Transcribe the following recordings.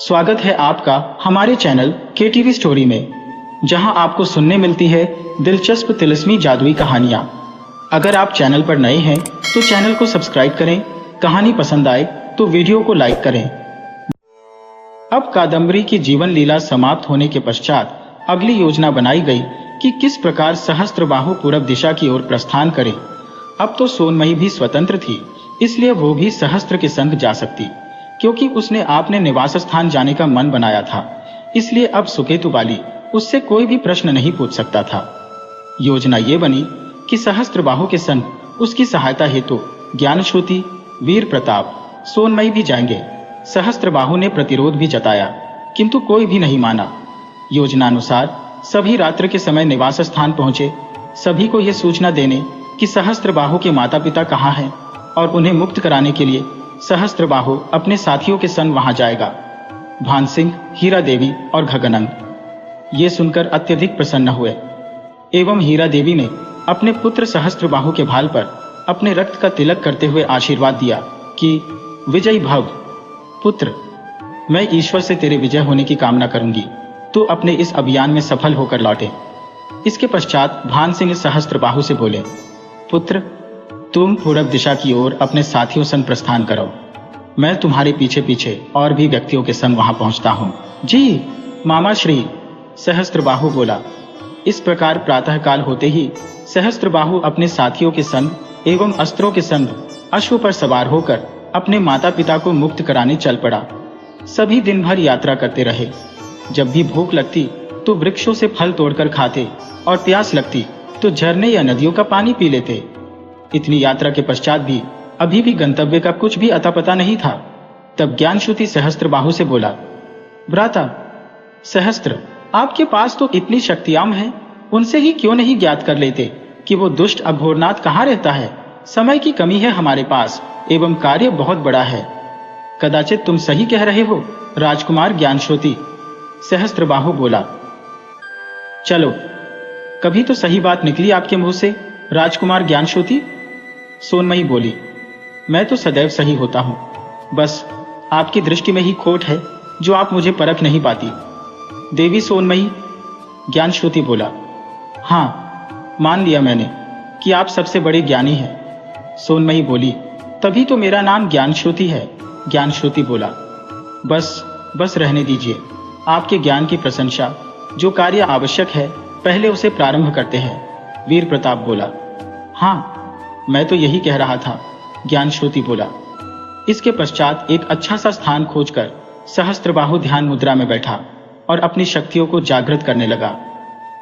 स्वागत है आपका हमारे चैनल KTV स्टोरी में, जहां आपको सुनने मिलती है दिलचस्प तिलिस्मी जादुई कहानियां। अगर आप चैनल पर नए हैं तो चैनल को सब्सक्राइब करें, कहानी पसंद आए तो वीडियो को लाइक करें। अब कादम्बरी की जीवन लीला समाप्त होने के पश्चात अगली योजना बनाई गई कि किस प्रकार सहस्त्रबाहु पूरब दिशा की ओर प्रस्थान करे। अब तो सोनमयी भी स्वतंत्र थी, इसलिए वो भी सहस्त्र के संग जा सकती, क्योंकि उसने अपने निवास स्थान जाने का मन बनाया था। इसलिए अब सुकेतु वाली उससे कोई भी प्रश्न नहीं पूछ सकता था। योजना ये बनी कि सहस्त्रबाहु के संग उसकी सहायता हेतु ज्ञानश्रुति, वीर प्रताप, सोनमयी भी जाएंगे। सहस्त्रबाहु ने प्रतिरोध भी जताया, किंतु कोई भी नहीं माना। योजनानुसार सभी रात्रि के समय निवास स्थान पहुंचे, सभी को यह सूचना देने कि सहस्त्रबाहु के माता पिता कहाँ हैं और उन्हें मुक्त कराने के लिए सहस्त्रबाहु अपने साथियों के संग वहां जाएगा। भान सिंह, हीरा देवी और घगनंग ये सुनकर अत्यधिक प्रसन्न हुए एवं हीरा देवी ने अपने पुत्र सहस्त्रबाहु के भाल पर अपने रक्त का तिलक करते हुए आशीर्वाद दिया कि विजयी भव पुत्र, मैं ईश्वर से तेरे विजय होने की कामना करूंगी, तू अपने इस अभियान में सफल होकर लौटे। इसके पश्चात भान सिंह सहस्त्रबाहु से बोले, पुत्र, तुम पूरब दिशा की ओर अपने साथियों संग प्रस्थान करो, मैं तुम्हारे पीछे पीछे और भी व्यक्तियों के संग वहां पहुंचता हूं। जी मामा श्री, सहस्त्रबाहु बोला। इस प्रकार प्रातःकाल होते ही सहस्त्रबाहु अपने साथियों के संग एवं अस्त्रों के संग अश्व पर सवार होकर अपने माता पिता को मुक्त कराने चल पड़ा। सभी दिन भर यात्रा करते रहे। जब भी भूख लगती तो वृक्षों से फल तोड़कर खाते और प्यास लगती तो झरने या नदियों का पानी पी लेते। इतनी यात्रा के पश्चात भी अभी भी गंतव्य का कुछ भी अता पता नहीं था। तब ज्ञानश्रुति सहस्त्रबाहु से बोला, भ्राता सहस्त्र, आपके पास तो इतनी शक्तियां हैं, उनसे ही क्यों नहीं ज्ञात कर लेते कि वो दुष्ट अघोरनाथ कहाँ रहता है। समय की कमी है हमारे पास एवं कार्य बहुत बड़ा है। कदाचित तुम सही कह रहे हो राजकुमार ज्ञानश्रुति, सहस्त्रबाहु बोला। चलो, कभी तो सही बात निकली आपके मुंह से राजकुमार ज्ञानश्रुति, सोनमयी बोली। मैं तो सदैव सही होता हूं, बस आपकी दृष्टि में ही खोट है जो आप मुझे परख नहीं पाती। देवी सोनमयी, ज्ञानश्रुति बोला। हाँ, मान लिया मैंने कि आप सबसे बड़े ज्ञानी हैं, सोनमयी बोली। तभी तो मेरा नाम ज्ञानश्रुति है, ज्ञानश्रुति बोला। बस रहने दीजिए, आपके ज्ञान की प्रशंसा, जो कार्य आवश्यक है पहले उसे प्रारंभ करते हैं, वीर प्रताप बोला। हाँ, मैं तो यही कह रहा था, ज्ञानश्रुति बोला। इसके पश्चात एक अच्छा सा स्थान खोजकर सहस्त्रबाहु ध्यान मुद्रा में बैठा और अपनी शक्तियों को जागृत करने लगा।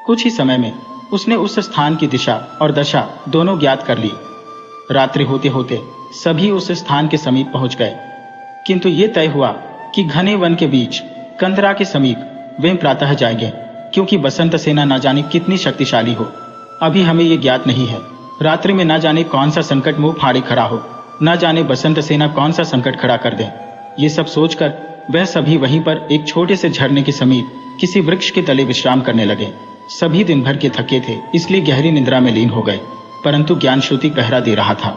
कुछ ही समय में उसने उस स्थान की दिशा और दशा दोनों ज्ञात कर ली। रात्रि होते होते सभी उस स्थान के समीप पहुंच गए, किंतु ये तय हुआ कि घने वन के बीच कंदरा के समीप वे प्रातः जाएंगे, क्योंकि बसंत सेना न जाने कितनी शक्तिशाली हो, अभी हमें ये ज्ञात नहीं है। रात्रि में न जाने कौन सा संकट मुंह फाड़े खड़ा हो, न जाने बसंत सेना कौन सा संकट खड़ा कर दे। ये सब सोचकर वह सभी वहीं पर एक छोटे से झरने के समीप किसी वृक्ष के तले विश्राम करने लगे। सभी दिन भर के थके थे, इसलिए गहरी निद्रा में लीन हो गए, परंतु ज्ञानश्रुति पहरा दे रहा था।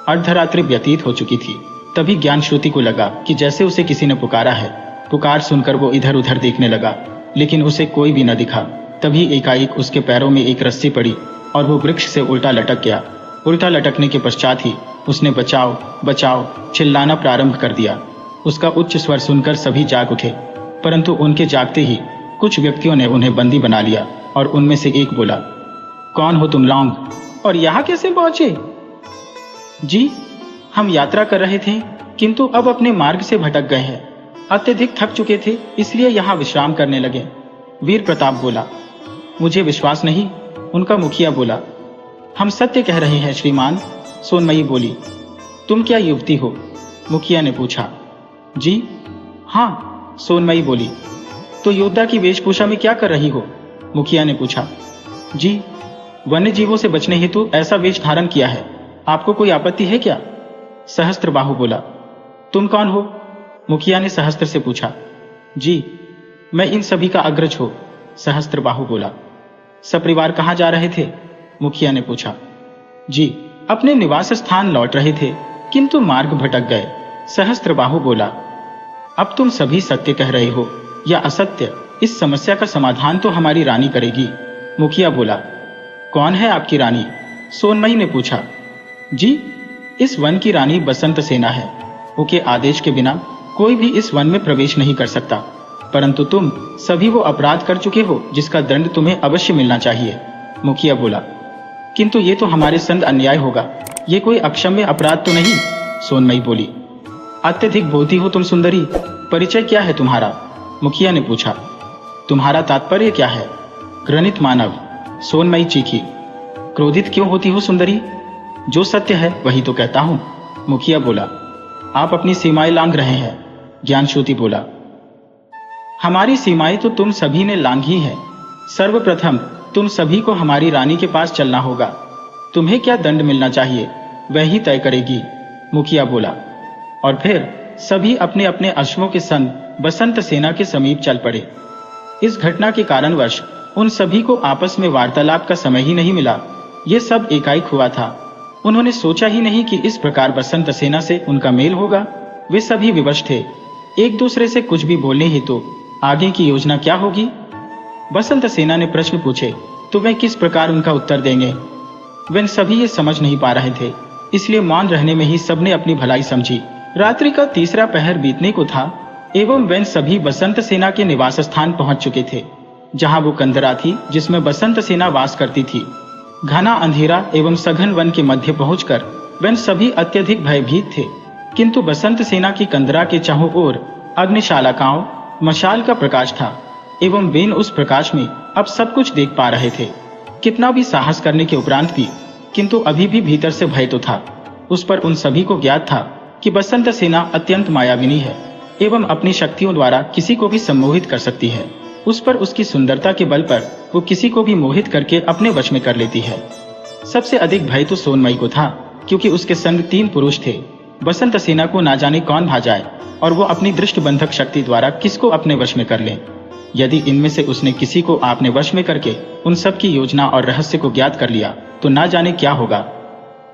अर्धरात्रि व्यतीत हो चुकी थी। तभी ज्ञानश्रुति को लगा कि जैसे उसे किसी ने पुकारा है। पुकार सुनकर वो इधर उधर देखने लगा, लेकिन उसे कोई भी न दिखा। तभी एकाएक उसके पैरों में एक रस्सी पड़ी और वो वृक्ष से उल्टा लटक गया। उल्टा लटकने के पश्चात ही उसने बचाओ बचाओ चिल्लाना प्रारंभ कर दिया। उसका उच्च स्वर सुनकर सभी जाग उठे, परंतु उनके जागते ही कुछ व्यक्तियों ने उन्हें बंदी बना लिया और उनमें से एक बोला, कौन हो तुम लौंग, और यहाँ कैसे पहुंचे? जी, हम यात्रा कर रहे थे, किंतु अब अपने मार्ग से भटक गए हैं। अत्यधिक थक चुके थे, इसलिए यहाँ विश्राम करने लगे, वीर प्रताप बोला। मुझे विश्वास नहीं, उनका मुखिया बोला। हम सत्य कह रहे हैं श्रीमान, सोनमयी बोली। तुम क्या युवती हो? मुखिया ने पूछा। जी हाँ, सोनमयी बोली। तो योद्धा की वेशभूषा में क्या कर रही हो? मुखिया ने पूछा। जी, वन्य जीवों से बचने हेतु ऐसा वेश धारण किया है, आपको कोई आपत्ति है क्या? सहस्त्रबाहु बोला। तुम कौन हो? मुखिया ने सहस्त्र से पूछा। जी, मैं इन सभी का अग्रज हूं, सहस्त्रबाहु बोला। सपरिवार कहाँ जा रहे थे? मुखिया ने पूछा। जी, अपने निवास स्थान लौट रहे थे, किंतु मार्ग भटक गए, सहस्त्रबाहु बोला। अब तुम सभी सत्य कह रहे हो या असत्य, इस समस्या का समाधान तो हमारी रानी करेगी। मुखिया बोला। कौन है आपकी रानी? सोनमयी ने पूछा। जी, इस वन की रानी बसंत सेना है। उनके आदेश के बिना कोई भी इस वन में प्रवेश नहीं कर सकता, परंतु तुम सभी वो अपराध कर चुके हो जिसका दंड तुम्हें अवश्य मिलना चाहिए। मुखिया बोला। किंतु ये तो हमारे संग अन्याय होगा, ये कोई अक्षम्य अपराध तो नहीं। सोनमयी बोली। अत्यधिक बोलती हो तुम सुंदरी, परिचय क्या है तुम्हारा? मुखिया ने पूछा। तुम्हारा तात्पर्य क्या है? घृणित मानव, सोनमयी चीखी। क्रोधित क्यों होती हो सुंदरी? जो सत्य है वही तो कहता हूं। मुखिया बोला। आप अपनी सीमाएं लांघ रहे हैं। ज्ञानश्रुति बोला। हमारी सीमाएं तो तुम सभी ने लांघी है। सर्वप्रथम तुम सभी को हमारी रानी के पास चलना होगा। तुम्हें क्या दंड मिलना चाहिए वह ही तय करेगी। मुखिया बोला। और फिर सभी अपने अपने अश्वों के संग बसंत सेना के समीप चल पड़े। इस घटना के कारणवश उन सभी को आपस में वार्तालाप का समय ही नहीं मिला। ये सब एकाएक हुआ था। उन्होंने सोचा ही नहीं कि इस प्रकार बसंत सेना से उनका मेल होगा। वे सभी विवश थे। एक दूसरे से कुछ भी बोलने ही तो आगे की योजना क्या होगी। बसंत सेना ने प्रश्न पूछे तो वे किस प्रकार उनका उत्तर देंगे। वे सभी ये समझ नहीं पा रहे थे, इसलिए मौन रहने में ही सबने अपनी भलाई समझी। रात्रि का तीसरा पहर बीतने को था एवं वे सभी बसंत सेना के निवास स्थान पहुंच चुके थे, जहां वो कंदरा थी जिसमें बसंत सेना वास करती थी। घना अंधेरा एवं सघन वन के मध्य पहुंचकर वे सभी अत्यधिक भयभीत थे, किंतु बसंत सेना की कंदरा के चारों ओर अग्निशालाकाओं मशाल का प्रकाश था एवं वे उस प्रकाश में अब सब कुछ देख पा रहे थे। कितना भी साहस करने के उपरांत भी किंतु अभी भी भीतर से भय तो था। उस पर उन सभी को ज्ञात था कि बसंत सेना अत्यंत मायाविनी है एवं अपनी शक्तियों द्वारा किसी को भी सम्मोहित कर सकती है। उस पर उसकी सुंदरता के बल पर वो किसी को भी मोहित करके अपने वश में कर लेती है। सबसे अधिक भय तो सोनमयी को था, क्योंकि उसके संग 3 पुरुष थे। बसंत सेना को ना जाने कौन भा जाए और वो अपनी दृष्टबंधक शक्ति द्वारा किसको अपने वश में कर ले। यदि इनमें से उसने किसी को अपने वश में करके उन सब की योजना और रहस्य को ज्ञात कर लिया तो ना जाने क्या होगा।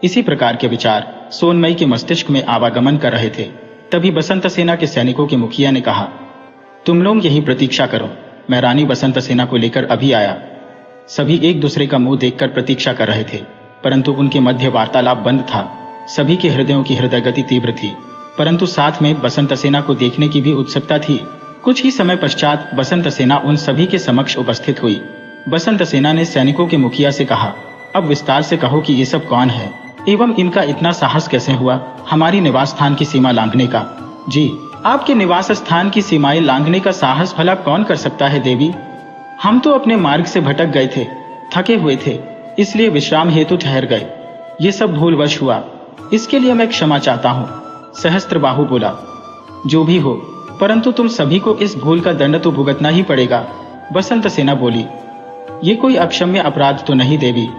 इसी प्रकार के विचार सोनमयी के मस्तिष्क में आवागमन कर रहे थे। तभी बसंत सेना के सैनिकों के मुखिया ने कहा, तुम लोग यही प्रतीक्षा करो, मैं रानी बसंत सेना को लेकर अभी आया। सभी एक दूसरे का मुंह देखकर प्रतीक्षा कर रहे थे, परंतु उनके मध्य वार्तालाप बंद था। सभी के हृदयों की हृदय गति तीव्र थी, परंतु साथ में बसंत सेना को देखने की भी उत्सुकता थी। कुछ ही समय पश्चात बसंत सेना उन सभी के समक्ष उपस्थित हुई। बसंत सेना ने सैनिकों के मुखिया से कहा, अब विस्तार से कहो कि ये सब कौन है एवं इनका इतना साहस कैसे हुआ हमारी निवास स्थान की सीमा लांघने का। जी, आपके निवास स्थान की सीमाएं लांघने का साहस भला कौन कर सकता है देवी? हम तो अपने मार्ग से भटक गए थे, थके हुए थे, इसलिए विश्राम हेतु ठहर गए। ये सब भूलवश हुआ, इसके लिए मैं क्षमा चाहता हूँ। सहस्त्रबाहु बोला। जो भी हो, परंतु तुम सभी को इस भूल का दंड तो भुगतना ही पड़ेगा। बसंत सेना बोली। ये कोई अक्षम्य अपराध तो नहीं देवी,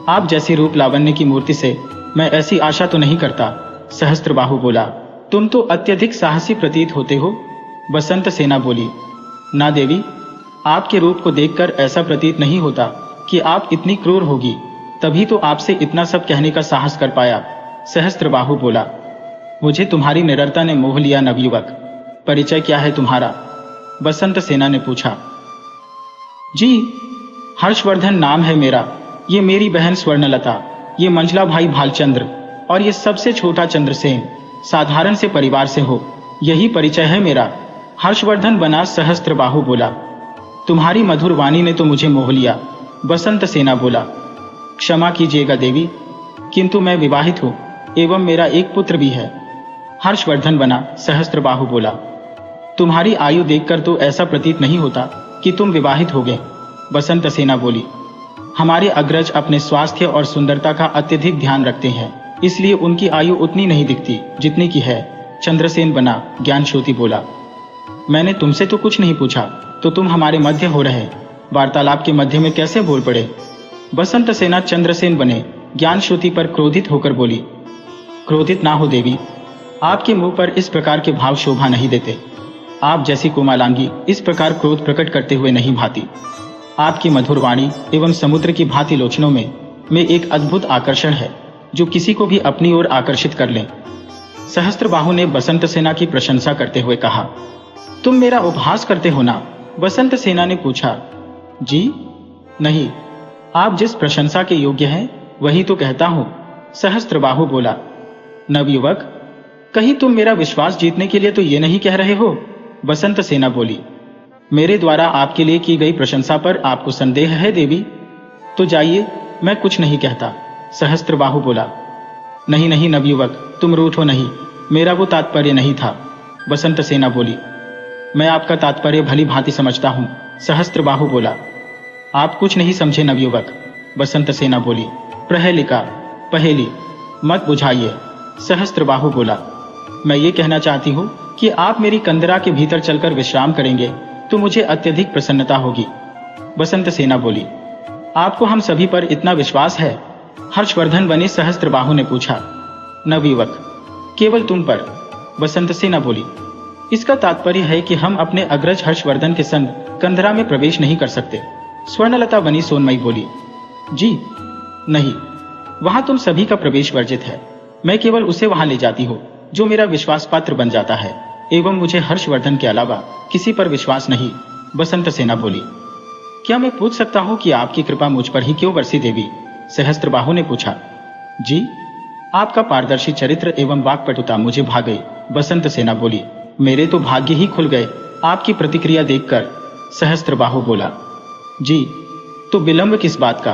आप जैसी रूप लावण्य की मूर्ति से मैं ऐसी आशा तो नहीं करता। सहस्त्रबाहु बोला। तुम तो अत्यधिक साहसी प्रतीत होते हो। बसंत सेना बोली। ना देवी, आपके रूप को देखकर ऐसा प्रतीत नहीं होता कि आप इतनी क्रूर होगी, तभी तो आपसे इतना सब कहने का साहस कर पाया। सहस्त्रबाहु बोला। मुझे तुम्हारी निडरता ने मोह लिया नवयुवक, परिचय क्या है तुम्हारा? बसंत सेना ने पूछा। जी, हर्षवर्धन नाम है मेरा, ये मेरी बहन स्वर्णलता, ये मंझला भाई भालचंद्र और ये सबसे छोटा चंद्रसेन। साधारण से परिवार से हो, यही परिचय है मेरा। हर्षवर्धन बना। सहस्त्रबाहु बोला। तुम्हारी मधुर वाणी ने तो मुझे मोह लिया। बसंत सेना बोला। क्षमा कीजिएगा देवी, किंतु मैं विवाहित हूँ एवं मेरा एक पुत्र भी है। हर्षवर्धन बना। सहस्त्रबाहु बोला। तुम्हारी आयु देखकर तो ऐसा प्रतीत नहीं होता कि तुम विवाहित हो गए। बसंत सेना बोली। हमारे अग्रज अपने स्वास्थ्य और सुंदरता का अत्यधिक ध्यान रखते हैं, इसलिए उनकी आयु उतनी नहीं दिखती जितनी की है। चंद्रसेन बना। ज्ञानश्रुति बोला। मैंने तुमसे तो कुछ नहीं पूछा, तो तुम हमारे मध्य हो रहे वार्तालाप के मध्य में कैसे बोल पड़े? बसंत सेना चंद्रसेन बने। ज्ञानश्रुति पर क्रोधित होकर बोली। क्रोधित ना हो देवी, आपके मुंह पर इस प्रकार के भाव शोभा नहीं देते। आप जैसी कोमलांगी इस प्रकार क्रोध प्रकट करते हुए नहीं भाती। आपकी मधुर वाणी एवं समुद्र की भांति लोचनों में एक अद्भुत आकर्षण है, जो किसी को भी अपनी ओर आकर्षित कर ले। सहस्त्रबाहु ने बसंत सेना की प्रशंसा करते हुए कहा। तुम मेरा उपहास करते हो ना? बसंत सेना ने पूछा। जी नहीं, आप जिस प्रशंसा के योग्य हैं वही तो कहता हूं, सहस्त्रबाहु बोला। नवयुवक, कहीं तुम मेरा विश्वास जीतने के लिए तो ये नहीं कह रहे हो? बसंत सेना बोली। मेरे द्वारा आपके लिए की गई प्रशंसा पर आपको संदेह है देवी? तो जाइए, मैं कुछ नहीं कहता, सहस्त्रबाहु बोला। नहीं नहीं नवयुवक, तुम रूठो नहीं, मेरा वो तात्पर्य नहीं था, बसंत सेना बोली। मैं आपका तात्पर्य भली भांति समझता हूं, सहस्त्रबाहु बोला। आप कुछ नहीं समझे नवयुवक, बसंत सेना बोली। प्रहेलिका, पहेली मत बुझाइए, सहस्त्रबाहु बोला। मैं ये कहना चाहती हूँ कि आप मेरी कंदरा के भीतर चलकर विश्राम करेंगे तो मुझे अत्यधिक प्रसन्नता होगी, बसंत सेना बोली। आपको हम सभी पर इतना विश्वास है? हर्षवर्धन बने सहस्त्रबाहु ने पूछा। नवयुवक, केवल तुम पर, बसंत सेना बोली। इसका तात्पर्य है कि हम अपने अग्रज हर्षवर्धन के संग कंदरा में प्रवेश नहीं कर सकते, स्वर्णलता बनी सोनमयी बोली। जी नहीं, वहां तुम सभी का प्रवेश वर्जित है। मैं केवल उसे वहां ले जाती हूँ जो मेरा विश्वास पात्र बन जाता है, एवं मुझे हर्षवर्धन के अलावा किसी पर विश्वास नहीं, बसंत सेना बोली। क्या मैं पूछ सकता हूँ कि आपकी कृपा मुझ पर ही क्यों बरसी देवी? सहस्त्रबाहु ने पूछा। जी, आपका पारदर्शी चरित्र एवं वाक्पटुता मुझे भा गई, बसंत सेना बोली। मेरे तो भाग्य ही खुल गए आपकी प्रतिक्रिया देखकर, सहस्त्रबाहु बोला। जी, तो विलंब किस बात का?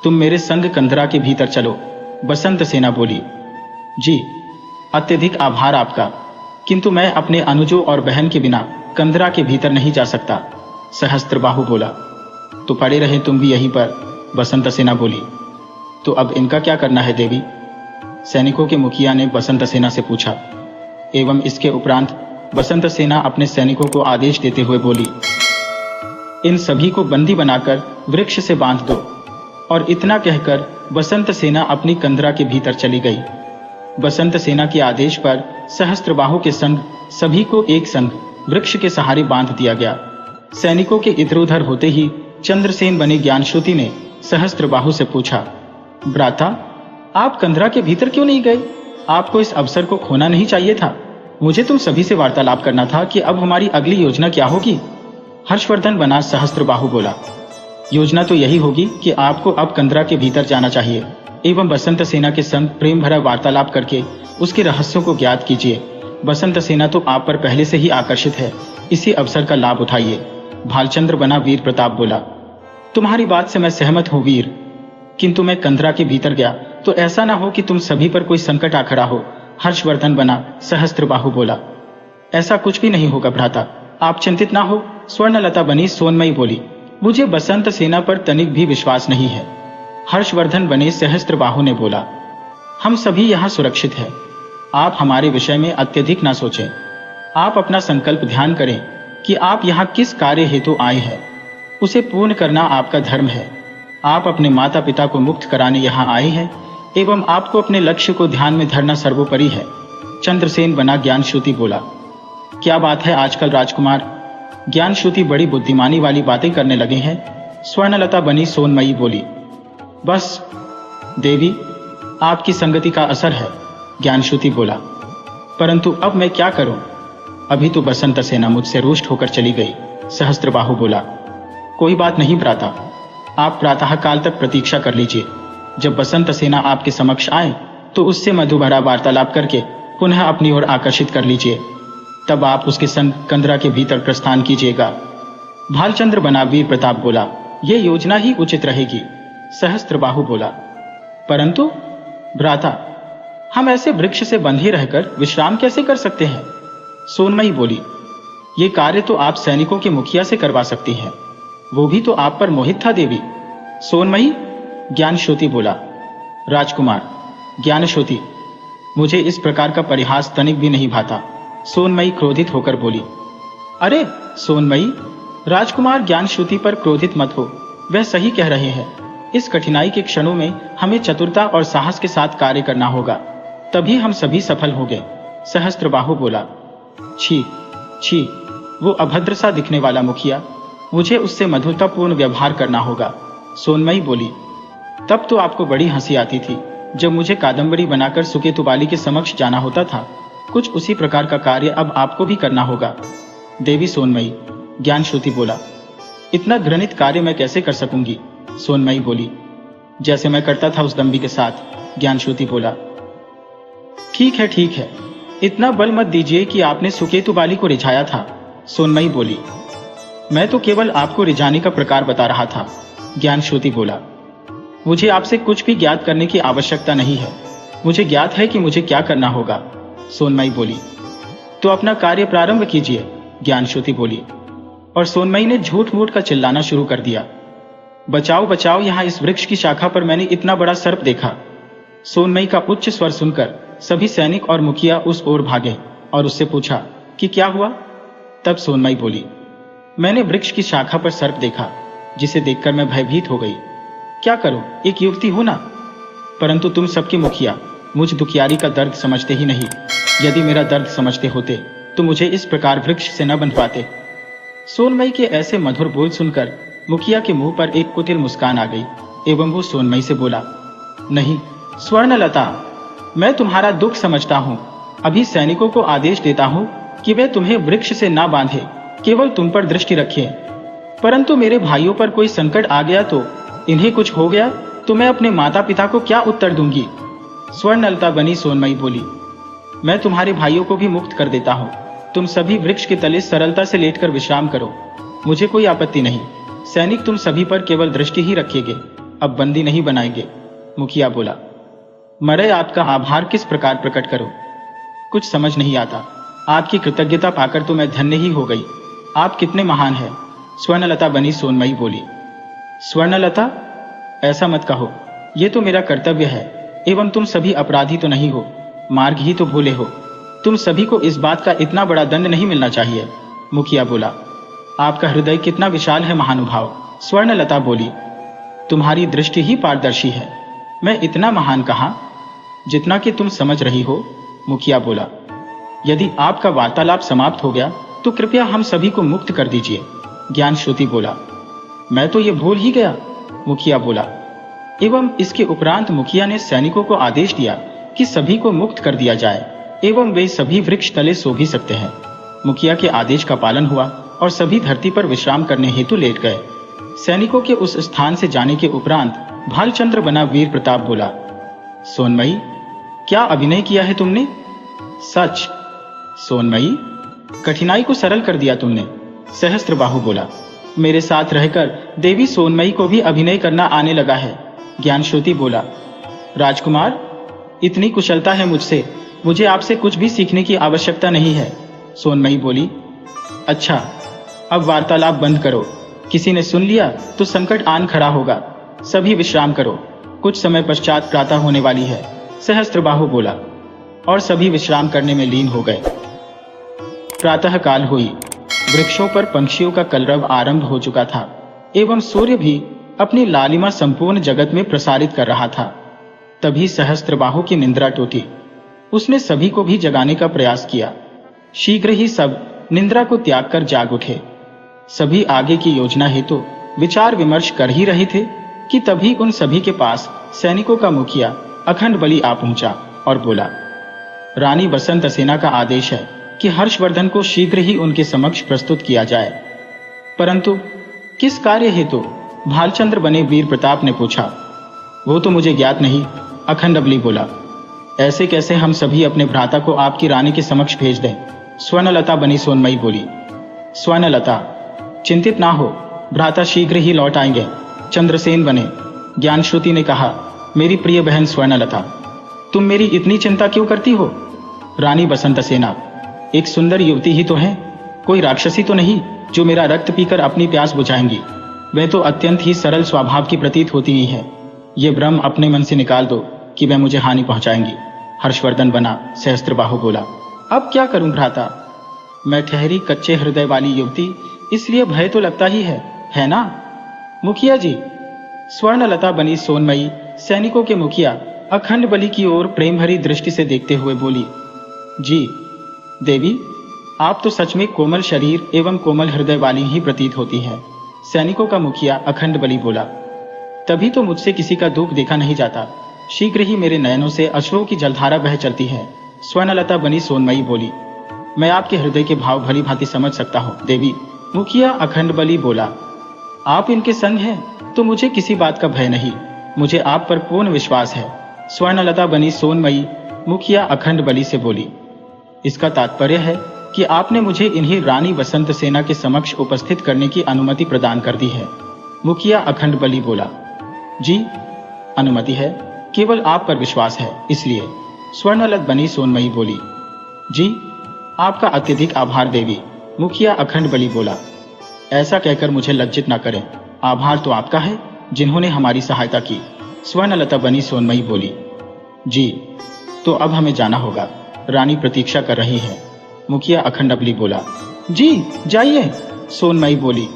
तुम मेरे संग कंदरा के भीतर चलो, बसंत सेना बोली। जी, अत्यधिक आभार आपका, किंतु मैं अपने अनुजों और बहन के बिना कंदरा के भीतर नहीं जा सकता, सहस्त्रबाहु बोला। तो पड़े रहे तुम भी यहीं पर, बसंत सेना बोली। तो अब इनका क्या करना है देवी? सैनिकों के मुखिया ने बसंत सेना से पूछा। एवं इसके उपरांत बसंत सेना अपने सैनिकों को आदेश देते हुए बोली, इन सभी को बंदी बनाकर वृक्ष से बांध दो। और इतना कहकर बसंत सेना अपनी कंदरा के भीतर चली गई। बसंत सेना के आदेश पर सहस्त्रबाहु के संग सभी को एक संग वृक्ष के सहारे बांध दिया गया। सैनिकों के इधर उधर होते ही चंद्रसेन बने ज्ञानश्रुति ने सहस्त्रबाहु से पूछा, भ्राता, आप कंदरा के भीतर क्यों नहीं गए? आपको इस अवसर को खोना नहीं चाहिए था। मुझे तुम सभी से वार्तालाप करना था कि अब हमारी अगली योजना क्या होगी। हर्षवर्धन बना सहस्त्रबाहु बोला। योजना तो यही होगी कि आपको अब कंदरा के भीतर जाना चाहिए एवं बसंत सेना के संग प्रेम भरा वार्तालाप करके उसके रहस्यों को ज्ञात कीजिए। बसंत सेना तो आप पर पहले से ही आकर्षित है, इसी अवसर का लाभ उठाइए, भालचंद्र बना वीर प्रताप बोला। तुम्हारी बात से मैं सहमत हूँ वीर, किंतु मैं कंदरा के भीतर गया तो ऐसा ना हो कि तुम सभी पर कोई संकट आ खड़ा हो, हर्षवर्धन बना सहस्त्रबाहु बोला। ऐसा कुछ भी नहीं होगा भ्राता, आप चिंतित ना हो, स्वर्णलता बनी सोनमयी बोली। मुझे बसंत सेना पर तनिक भी विश्वास नहीं है, हर्षवर्धन बने सहस्त्रबाहु ने बोला। हम सभी यहाँ सुरक्षित हैं, आप हमारे विषय में अत्यधिक ना सोचें। आप अपना संकल्प ध्यान करें कि आप यहाँ किस कार्य हेतु आए हैं, उसे पूर्ण करना आपका धर्म है। आप अपने माता पिता को मुक्त कराने यहाँ आए हैं एवं आपको अपने लक्ष्य को ध्यान में धरना सर्वोपरि है, चंद्रसेन बना ज्ञानश्रुति बोला। क्या बात है आजकल राजकुमार, ज्ञानश्रुति बड़ी बुद्धिमानी वाली बातें करने लगे हैं, स्वर्णलता बनी सोनमयी बोली। बस देवी, आपकी संगति का असर है, ज्ञानश्रुति बोला। परंतु अब मैं क्या करूं? अभी तो बसंत सेना मुझसे रुष्ट होकर चली गई, सहस्त्रबाहु बोला। कोई बात नहीं भ्राता, आप प्रातः काल तक प्रतीक्षा कर लीजिए। जब बसंत सेना आपके समक्ष आए तो उससे मधुभरा वार्तालाप करके पुनः अपनी ओर आकर्षित कर लीजिए, तब आप उसके संग कंदरा के भीतर प्रस्थान कीजिएगा, भालचंद्र बना वीर प्रताप बोला। यह योजना ही उचित रहेगी, सहस्त्रबाहु बोला। परंतु भ्राता, हम ऐसे वृक्ष से बंधे रहकर विश्राम कैसे कर सकते हैं? सोनमयी बोली। ये कार्य तो आप सैनिकों के मुखिया से करवा सकती हैं, वो भी तो आप पर मोहित था देवी। सोनमयी, ज्ञानश्रुति बोला। राजकुमार, ज्ञानश्रुति, मुझे इस प्रकार का परिहास तनिक भी नहीं भाता, सोनमयी क्रोधित होकर बोली। अरे सोनमयी, राजकुमार ज्ञानश्रुति पर क्रोधित मत हो, वह सही कह रहे हैं। इस कठिनाई के क्षणों में हमें चतुरता और साहस के साथ कार्य करना होगा, तभी हम सभी सफल होंगे, सहस्त्रबाहु बोला। छी छी, वो अभद्र सा दिखने वाला मुखिया, मुझे उससे मधुरतापूर्ण व्यवहार करना होगा, सोनमयी बोली। तब तो आपको बड़ी हंसी आती थी, जब मुझे कादम्बरी बनाकर सुकेतुबाली के समक्ष जाना होता था, कुछ उसी प्रकार का कार्य अब आपको भी करना होगा। देवी सोनमयी, ज्ञानश्रुति बोला। इतना घृणित कार्य मैं कैसे कर सकूंगी? सोनमयी बोली। जैसे मैं करता था उस दंभी के साथ, ज्ञानश्रुति बोला। ठीक है, इतना बल मत दीजिए कि आपने सुकेतुबाली को रिझाया था, सोनमयी बोली। मैं तो केवल आपको रिझाने का प्रकार बता रहा था, ज्ञानश्रुति बोला। मुझे आपसे कुछ भी ज्ञात करने की आवश्यकता नहीं है, मुझे ज्ञात है कि मुझे क्या करना होगा, सोनमयी बोली। तो अपना कार्य प्रारंभ कीजिए, ज्ञानश्रुति बोली। और सोनमयी ने झूठ मूठ का चिल्लाना शुरू कर दिया। बचाओ बचाओ, यहाँ इस वृक्ष की शाखा पर मैंने इतना बड़ा सर्प देखा। सोनमयी का उच्च स्वर सुनकर सभी सैनिक और मुखिया उस ओर भागे और उससे पूछा कि क्या हुआ। तब सोनमयी बोली, मैंने वृक्ष की शाखा पर सर्प देखा, जिसे देखकर मैं भयभीत हो गई। क्या करूं, एक युवती हूं ना। परंतु तुम सबके मुखिया मुझ दुखियारी का दर्द समझते ही नहीं। यदि मेरा दर्द समझते होते तो मुझे इस प्रकार वृक्ष से न बंधवाते। सोनमयी के ऐसे मधुर बोल सुनकर मुखिया के मुंह पर एक कुटिल मुस्कान आ गई एवं वो सोनमयी से बोला, नहीं स्वर्णलता, मैं तुम्हारा दुख समझता हूँ। अभी सैनिकों को आदेश देता हूँ कि वे तुम्हें वृक्ष से ना बांधे, केवल तुम पर दृष्टि रखें। परंतु मेरे भाइयों पर कोई संकट आ गया तो, इन्हें कुछ हो गया तो मैं अपने माता पिता को क्या उत्तर दूंगी। स्वर्णलता बनी सोनमयी बोली, मैं तुम्हारे भाइयों को भी मुक्त कर देता हूँ। तुम सभी वृक्ष के तले सरलता से लेटकर विश्राम करो, मुझे कोई आपत्ति नहीं। सैनिक तुम सभी पर केवल दृष्टि ही रखेंगे, अब बंदी नहीं बनाएंगे। मुखिया बोला, मरे आपका आभार किस प्रकार प्रकट करो, कुछ समझ नहीं आता। आपकी कृतज्ञता पाकर तो मैं धन्य ही हो गई। आप कितने महान हैं। स्वर्णलता बनी सोनमयी बोली। स्वर्णलता, ऐसा मत कहो, ये तो मेरा कर्तव्य है, एवं तुम सभी अपराधी तो नहीं हो, मार्ग ही तो भूले हो। तुम सभी को इस बात का इतना बड़ा दंड नहीं मिलना चाहिए। मुखिया बोला, आपका हृदय कितना विशाल है महानुभाव। स्वर्णलता बोली, तुम्हारी दृष्टि ही पारदर्शी है, मैं इतना महान कहाँ, जितना कि तुम समझ रही हो। मुखिया बोला, यदि आपका वार्तालाप समाप्त हो गया तो कृपया हम सभी को मुक्त कर दीजिए। ज्ञानश्रुति बोला, मैं तो ये भूल ही गया। मुखिया बोला। एवं इसके उपरांत मुखिया ने सैनिकों को आदेश दिया कि सभी को मुक्त कर दिया जाए एवं वे सभी वृक्ष तले सो भी सकते हैं। मुखिया के आदेश का पालन हुआ और सभी धरती पर विश्राम करने हेतु लेट गए। सैनिकों के उस स्थान से जाने के उपरांत भालचंद्र बना वीर प्रताप बोला, सोनमयी, क्या अभिनय किया है तुमने। सच। सोनमयी, कठिनाई को सरल कर दिया तुमने। सहस्त्रबाहु बोला, मेरे साथ रहकर देवी सोनमयी को भी अभिनय करना आने लगा है। ज्ञानश्रुति बोला, राजकुमार, इतनी कुशलता है मुझसे, मुझे आपसे कुछ भी सीखने की आवश्यकता नहीं है। सोनमयी बोली, अच्छा, अब वार्तालाप बंद करो, किसी ने सुन लिया तो संकट आन खड़ा होगा। सभी विश्राम करो, कुछ समय पश्चात प्रातः होने वाली है। सहस्त्रबाहु बोला और सभी विश्राम करने में लीन हो गए। प्रातः काल हुई, वृक्षों पर पंछियों का कलरव आरंभ हो चुका था एवं सूर्य भी अपनी लालिमा संपूर्ण जगत में प्रसारित कर रहा था। तभी सहस्त्रबाहु की निद्रा टूटी। उसने सभी को भी जगाने का प्रयास किया। शीघ्र ही सब निद्रा को त्याग कर जाग उठे। सभी आगे की योजना हेतु विचार विमर्श कर ही रहे थे कि तभी उन सभी के पास सैनिकों का मुखिया अखंड बली आ पहुंचा और बोला, रानी बसंत सेना का आदेश है कि हर्षवर्धन को शीघ्र ही उनके समक्ष प्रस्तुत किया जाए। परंतु किस कार्य हेतु? भालचंद्र बने वीर प्रताप ने पूछा। वो तो मुझे ज्ञात नहीं, अखंड बली बोला। ऐसे कैसे हम सभी अपने भ्राता को आपकी रानी के समक्ष भेज दें? स्वर्णलता बनी सोनमयी बोली। स्वर्णलता, चिंतित ना हो, भ्राता शीघ्र ही लौट आएंगे। चंद्रसेन बने। ज्ञानश्रुति ने कहा, मेरी प्रिय बहन स्वर्णलता, तुम मेरी इतनी चिंता क्यों करती हो? रानी बसंत सेना, एक सुंदर युवती ही तो है, कोई राक्षसी तो नहीं जो मेरा रक्त पीकर अपनी प्यास बुझाएंगी। वह तो अत्यंत ही सरल स्वभाव की प्रतीत होती ही है। ये भ्रम अपने मन से निकाल दो कि वह मुझे हानि पहुंचाएंगी। हर्षवर्धन बना। सहस्त्रबाहु बोला, अब क्या करूं भ्राता? मैं ठहरी कच्चे हृदय वाली युवती, इसलिए भय तो लगता ही है ना? मुखिया जी। स्वर्णलता बनी सोनमयी सैनिकों के मुखिया अखंड बली की ओर प्रेम भरी दृष्टि से देखते हुए बोली, जी देवी, आप तो सच में कोमल शरीर एवं कोमल हृदय वाली ही प्रतीत होती है। सैनिकों का मुखिया अखंड बली बोला, तभी तो मुझसे किसी का दुख देखा नहीं जाता। शीघ्र ही मेरे नयनों से अश्रुओं की जलधारा बह चलती है। स्वर्णलता बनी सोनमयी बोली। मैं आपके हृदय के भाव भली भांति समझ सकता हूँ देवी। मुखिया अखंड बली बोला। आप इनके संग हैं तो मुझे किसी बात का भय नहीं, मुझे आप पर पूर्ण विश्वास है। स्वर्णलता बनी सोनमयी मुखिया अखंड बली से बोली। इसका तात्पर्य है कि आपने मुझे इन्हीं रानी बसंत सेना के समक्ष उपस्थित करने की अनुमति प्रदान कर दी है। मुखिया अखंड बली बोला। जी, अनुमति है, केवल आप पर विश्वास है इसलिए। स्वर्णलत बनी सोनमयी बोली। जी, आपका अत्यधिक आभार देवी। मुखिया अखंड बली बोला। ऐसा कहकर मुझे लज्जित न करें, आभार तो आपका है जिन्होंने हमारी सहायता की। स्वर्णलता बनी सोनमयी बोली। जी, तो अब हमें जाना होगा, रानी प्रतीक्षा कर रही है। मुखिया अखंड बली बोला। जी जाइए, सोनमयी बोली।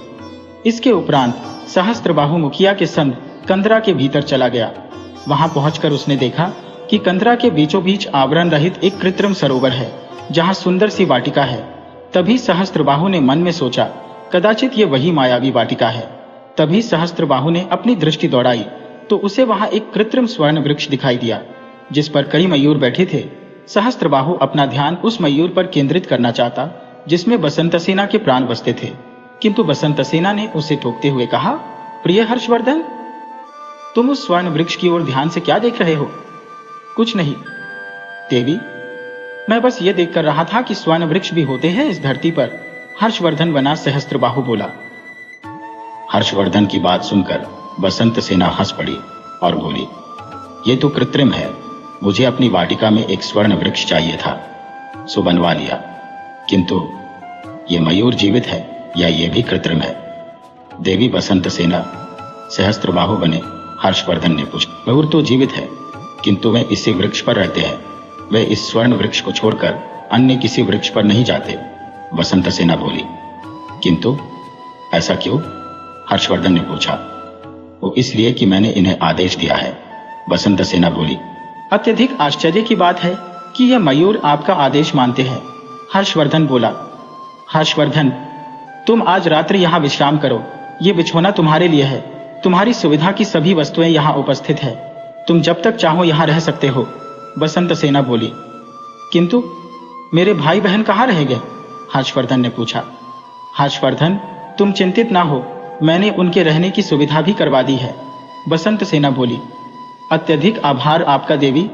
इसके उपरांत सहस्त्रबाहु मुखिया के संग कंदरा के भीतर चला गया। वहां पहुंचकर उसने देखा कि कंदरा के बीचों बीच आवरण रहित एक कृत्रिम सरोवर है जहां सुंदर सी वाटिका है। तभी सहस्त्रबाहु ने मन में सोचा, कदाचित ये वही मायावी वाटिका है। तभी सहस्त्रबाहु ने अपनी दृष्टि दौड़ाई तो उसे वहां एक कृत्रिम स्वर्ण वृक्ष दिखाई दिया जिस पर कई मयूर बैठे थे। सहस्त्रबाहु अपना ध्यान उस मयूर पर केंद्रित करना चाहता जिसमें बसंत सेना के प्राण बसते थे, किंतु बसंत सेना ने उसे टोकते हुए कहा, प्रिय हर्षवर्धन, तुम उस स्वर्ण वृक्ष की ओर ध्यान से क्या देख रहे हो? कुछ नहीं देवी, मैं बस ये देख कर रहा था कि स्वर्ण वृक्ष भी होते हैं इस धरती पर। हर्षवर्धन बना सहस्त्रबाहु बोला। हर्षवर्धन की बात सुनकर बसंत सेना हंस पड़ी और बोली, ये तो कृत्रिम है, मुझे अपनी वाटिका में एक स्वर्ण वृक्ष चाहिए था, सो बनवा लिया, किंतु ये मयूर जीवित है या ये भी कृत्रिम है? देवी बसंत सेना, सहस्त्रबाहु बने हर्षवर्धन ने पूछा। मयूर तो जीवित है, किंतु वे इसी वृक्ष पर रहते हैं, वे इस स्वर्ण वृक्ष को छोड़कर अन्य किसी वृक्ष पर नहीं जाते। बसंत सेना बोली। किंतु ऐसा क्यों? हर्षवर्धन ने पूछा। वो इसलिए कि मैंने इन्हें आदेश दिया है। बसंत सेना बोली। अत्यधिक आश्चर्य की बात है कि यह मयूर आपका आदेश मानते हैं। हर्षवर्धन बोला। हर्षवर्धन, तुम आज रात्रि यहाँ विश्राम करो, ये बिछौना तुम्हारे लिए है, तुम्हारी सुविधा की सभी वस्तुएं यहाँ उपस्थित है, तुम जब तक चाहो यहाँ रह सकते हो। बसंत सेना बोली। किंतु मेरे भाई बहन कहाँ रहेंगे? हर्षवर्धन ने पूछा। हर्षवर्धन, तुम चिंतित ना हो, मैंने उनके रहने की सुविधा भी करवा दी है। बसंत सेना बोली। अत्यधिक आभार आपका देवी।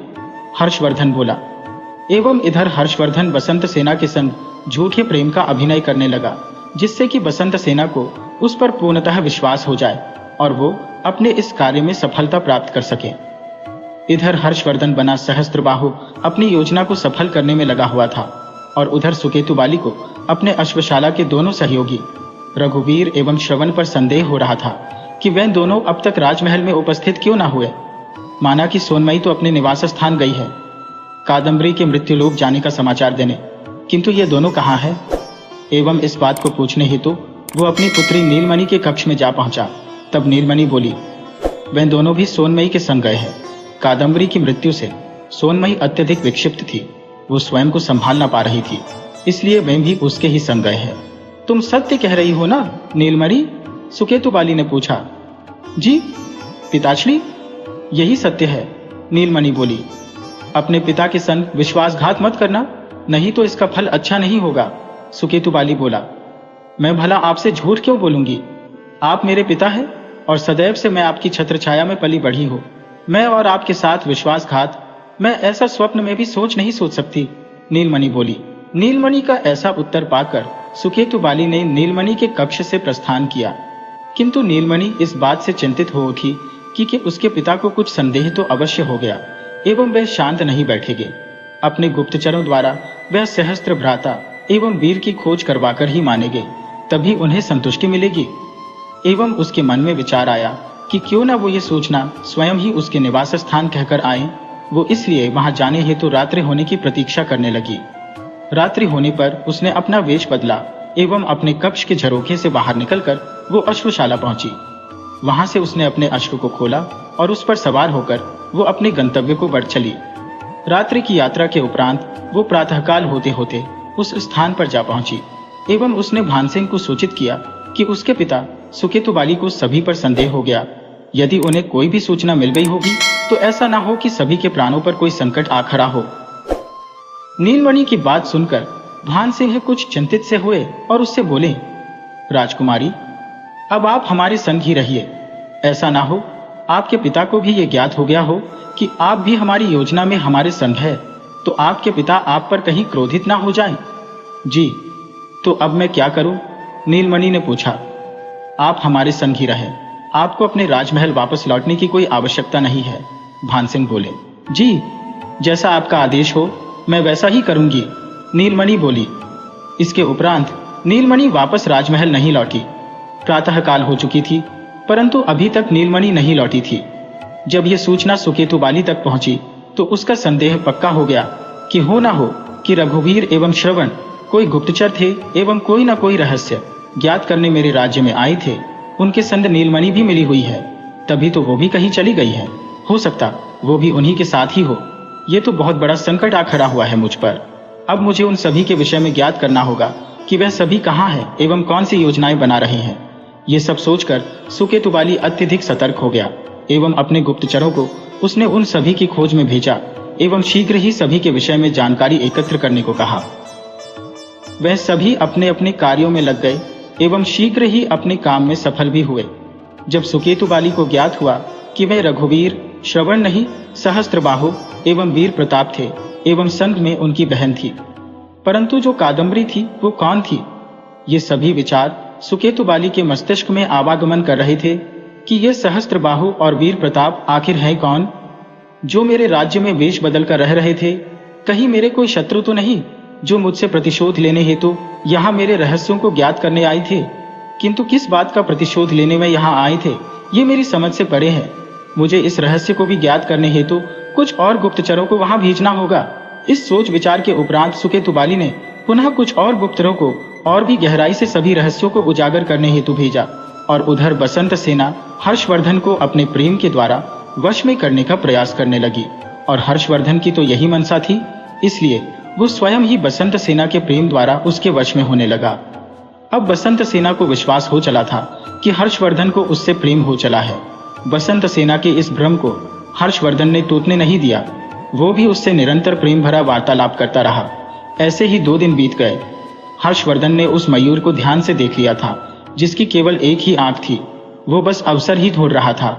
हर्षवर्धन बोला। एवं इधर हर्षवर्धन बसंत सेना के संग झूठे प्रेम का अभिनय करने लगा जिससे कि बसंत सेना को उस पर पूर्णतः विश्वास हो जाए और वो अपने इस कार्य में सफलता प्राप्त कर सके। इधर हर्षवर्धन बना सहस्त्रबाहु अपनी योजना को सफल करने में लगा हुआ था और उधर सुकेतु बाली को अपने अश्वशाला के दोनों सहयोगी रघुवीर एवं श्रवण पर संदेह हो रहा था कि वे दोनों अब तक राजमहल में उपस्थित क्यों ना हुए। माना कि सोनमयी तो अपने निवास स्थान गई है कादम्बरी के मृत्युलोक जाने का समाचार देने, किंतु ये दोनों कहाँ हैं? एवं इस बात को पूछने हेतु वो अपनी पुत्री नीलमणि के कक्ष में जा पहुंचा। तब नीलमणि बोली, वे दोनों भी सोनमयी के संग गए हैं। कादम्बरी की मृत्यु से सोनमयी अत्यधिक विक्षिप्त थी, वो स्वयं को संभाल ना पा रही थी, इसलिए वे भी उसके ही संग गए हैं। तुम सत्य कह रही हो ना नीलमणि? सुकेतु बाली ने पूछा। जी पिताश्री, यही सत्य है, नीलमणि बोली। अपने पिता के संग विश्वासघात मत करना, नहीं तो इसका फल अच्छा नहीं होगा। सुकेतु बाली बोला। मैं भला आपसे झूठ क्यों बोलूंगी? आप मेरे पिता हैं और सदैव से मैं आपकी छत्रछाया में पली बढ़ी हूँ। मैं और आपके साथ विश्वासघात, मैं ऐसा स्वप्न में भी सोच नहीं सकती, नीलमणि बोली। नीलमणि का ऐसा उत्तर पाकर सुकेतु बाली ने नीलमणि के कक्ष से प्रस्थान किया, किंतु नीलमणि इस बात से चिंतित हो उठी कि उसके पिता को कुछ संदेह तो अवश्य हो गया एवं वह शांत नहीं बैठेंगे। अपने गुप्तचरों द्वारा वह सहस्त्र भ्राता एवं वीर की खोज करवाकर ही मानेंगे, तभी उन्हें संतुष्टि मिलेगी। एवं उसके मन में विचार आया कि क्यों ना वो ये सूचना स्वयं ही उसके निवास स्थान कहकर आए। वो इसलिए वहां जाने हेतु रात्रि होने की प्रतीक्षा करने लगी। रात्रि होने पर उसने अपना वेश बदला एवं अपने कक्ष के झरोखे से बाहर निकलकर वो अश्वशाला पहुंची। वहां से उसने अपने अश्व को खोला और उस पर सवार होकर वो अपने गंतव्य को बढ़ चली। रात्रि की यात्रा के उपरांत वो प्रातःकाल होते होते उस स्थान पर जा पहुंची एवं उसने भानसिंह को सूचित किया कि उसके पिता सुकेतु बाली को सभी पर संदेह हो गया। यदि उन्हें कोई भी सूचना मिल गई होगी तो ऐसा ना हो कि सभी के प्राणों पर कोई संकट आ खड़ा हो। नीलमणि की बात सुनकर भान सिंह कुछ चिंतित से हुए और उससे बोले, राजकुमारी, अब आप हमारे संग ही रहिए। ऐसा ना हो आपके पिता को भी ये ज्ञात हो गया हो कि आप भी हमारी योजना में हमारे संग है, तो आपके पिता आप पर कहीं क्रोधित ना हो जाएं। जी, तो अब मैं क्या करूं? नीलमणि ने पूछा। आप हमारे संग ही रहें, आपको अपने राजमहल वापस लौटने की कोई आवश्यकता नहीं है। भान सिंह बोले। जी, जैसा आपका आदेश हो मैं वैसा ही करूंगी, नीलमणि बोली। इसके उपरांत नीलमणि वापस राजमहल नहीं लौटी। प्रातःकाल हो चुकी थी, परंतु अभी तक नीलमणि नहीं लौटी थी। जब यह सूचना सुकेतु बाली तक पहुंची तो उसका संदेह पक्का हो गया कि हो ना हो कि रघुवीर एवं श्रवण कोई गुप्तचर थे एवं कोई ना कोई रहस्य ज्ञात करने मेरे राज्य में आए थे। उनके संग नीलमणि भी मिली हुई है, तभी तो वो भी कहीं चली गई है। हो सकता वो भी उन्हीं के साथ ही हो। ये तो बहुत बड़ा संकट आ खड़ा हुआ है मुझ पर। अब मुझे उन सभी के विषय में ज्ञात करना होगा कि वह सभी कहाँ हैं एवं कौन सी योजनाएं बना रहे हैं। ये सब सोचकर सुकेतु बाली अत्यधिक सतर्क हो गया एवं अपने गुप्तचरों को उसने उन सभी की खोज में भेजा एवं शीघ्र ही सभी के विषय में जानकारी एकत्र करने को कहा। वह सभी अपने अपने कार्यों में लग गए एवं शीघ्र ही अपने काम में सफल भी हुए। जब सुकेतु बाली को ज्ञात हुआ कि वह रघुवीर, श्रवण नहीं सहस्त्रबाहु एवं वीर प्रताप थे एवं संग में उनकी बहन थी, परंतु जो कादम्बरी थी वो कौन थी? ये सभी विचार सुकेतु बाली के मस्तिष्क में आवागमन कर रहे थे कि ये सहस्त्रबाहु और वीर प्रताप आखिर हैं कौन, जो मेरे राज्य में वेश बदल कर रह रहे थे। कहीं मेरे कोई शत्रु तो नहीं जो मुझसे प्रतिशोध लेने हेतु यहाँ मेरे रहस्यों को ज्ञात करने आए थे? किंतु किस बात का प्रतिशोध लेने में यहाँ आए थे ये मेरी समझ से परे है। मुझे इस रहस्य को भी ज्ञात करने हेतु कुछ और गुप्तचरों को वहां भेजना होगा। इस सोच विचार के उपरांत सुकेतु बाली ने पुनः कुछ और गुप्तचरों को और भी गहराई से सभी रहस्यों को उजागर करने हेतु भेजा और उधर बसंत सेना हर्षवर्धन को अपने प्रेम के द्वारा वश में करने का प्रयास करने लगी। और हर्षवर्धन की तो यही मनसा थी, इसलिए वो स्वयं ही बसंत सेना के प्रेम द्वारा उसके वश में होने लगा। अब बसंत सेना को विश्वास हो चला था कि हर्षवर्धन को उससे प्रेम हो चला है। बसंत सेना के इस भ्रम को हर्षवर्धन ने टूटने नहीं दिया। वो भी उससे निरंतर प्रेम भरा वार्तालाप करता रहा। ऐसे ही 2 दिन बीत गए। हर्षवर्धन ने उस मयूर को ध्यान से देख लिया था जिसकी केवल एक ही आंख थी। वो बस अवसर ही ढूंढ रहा था।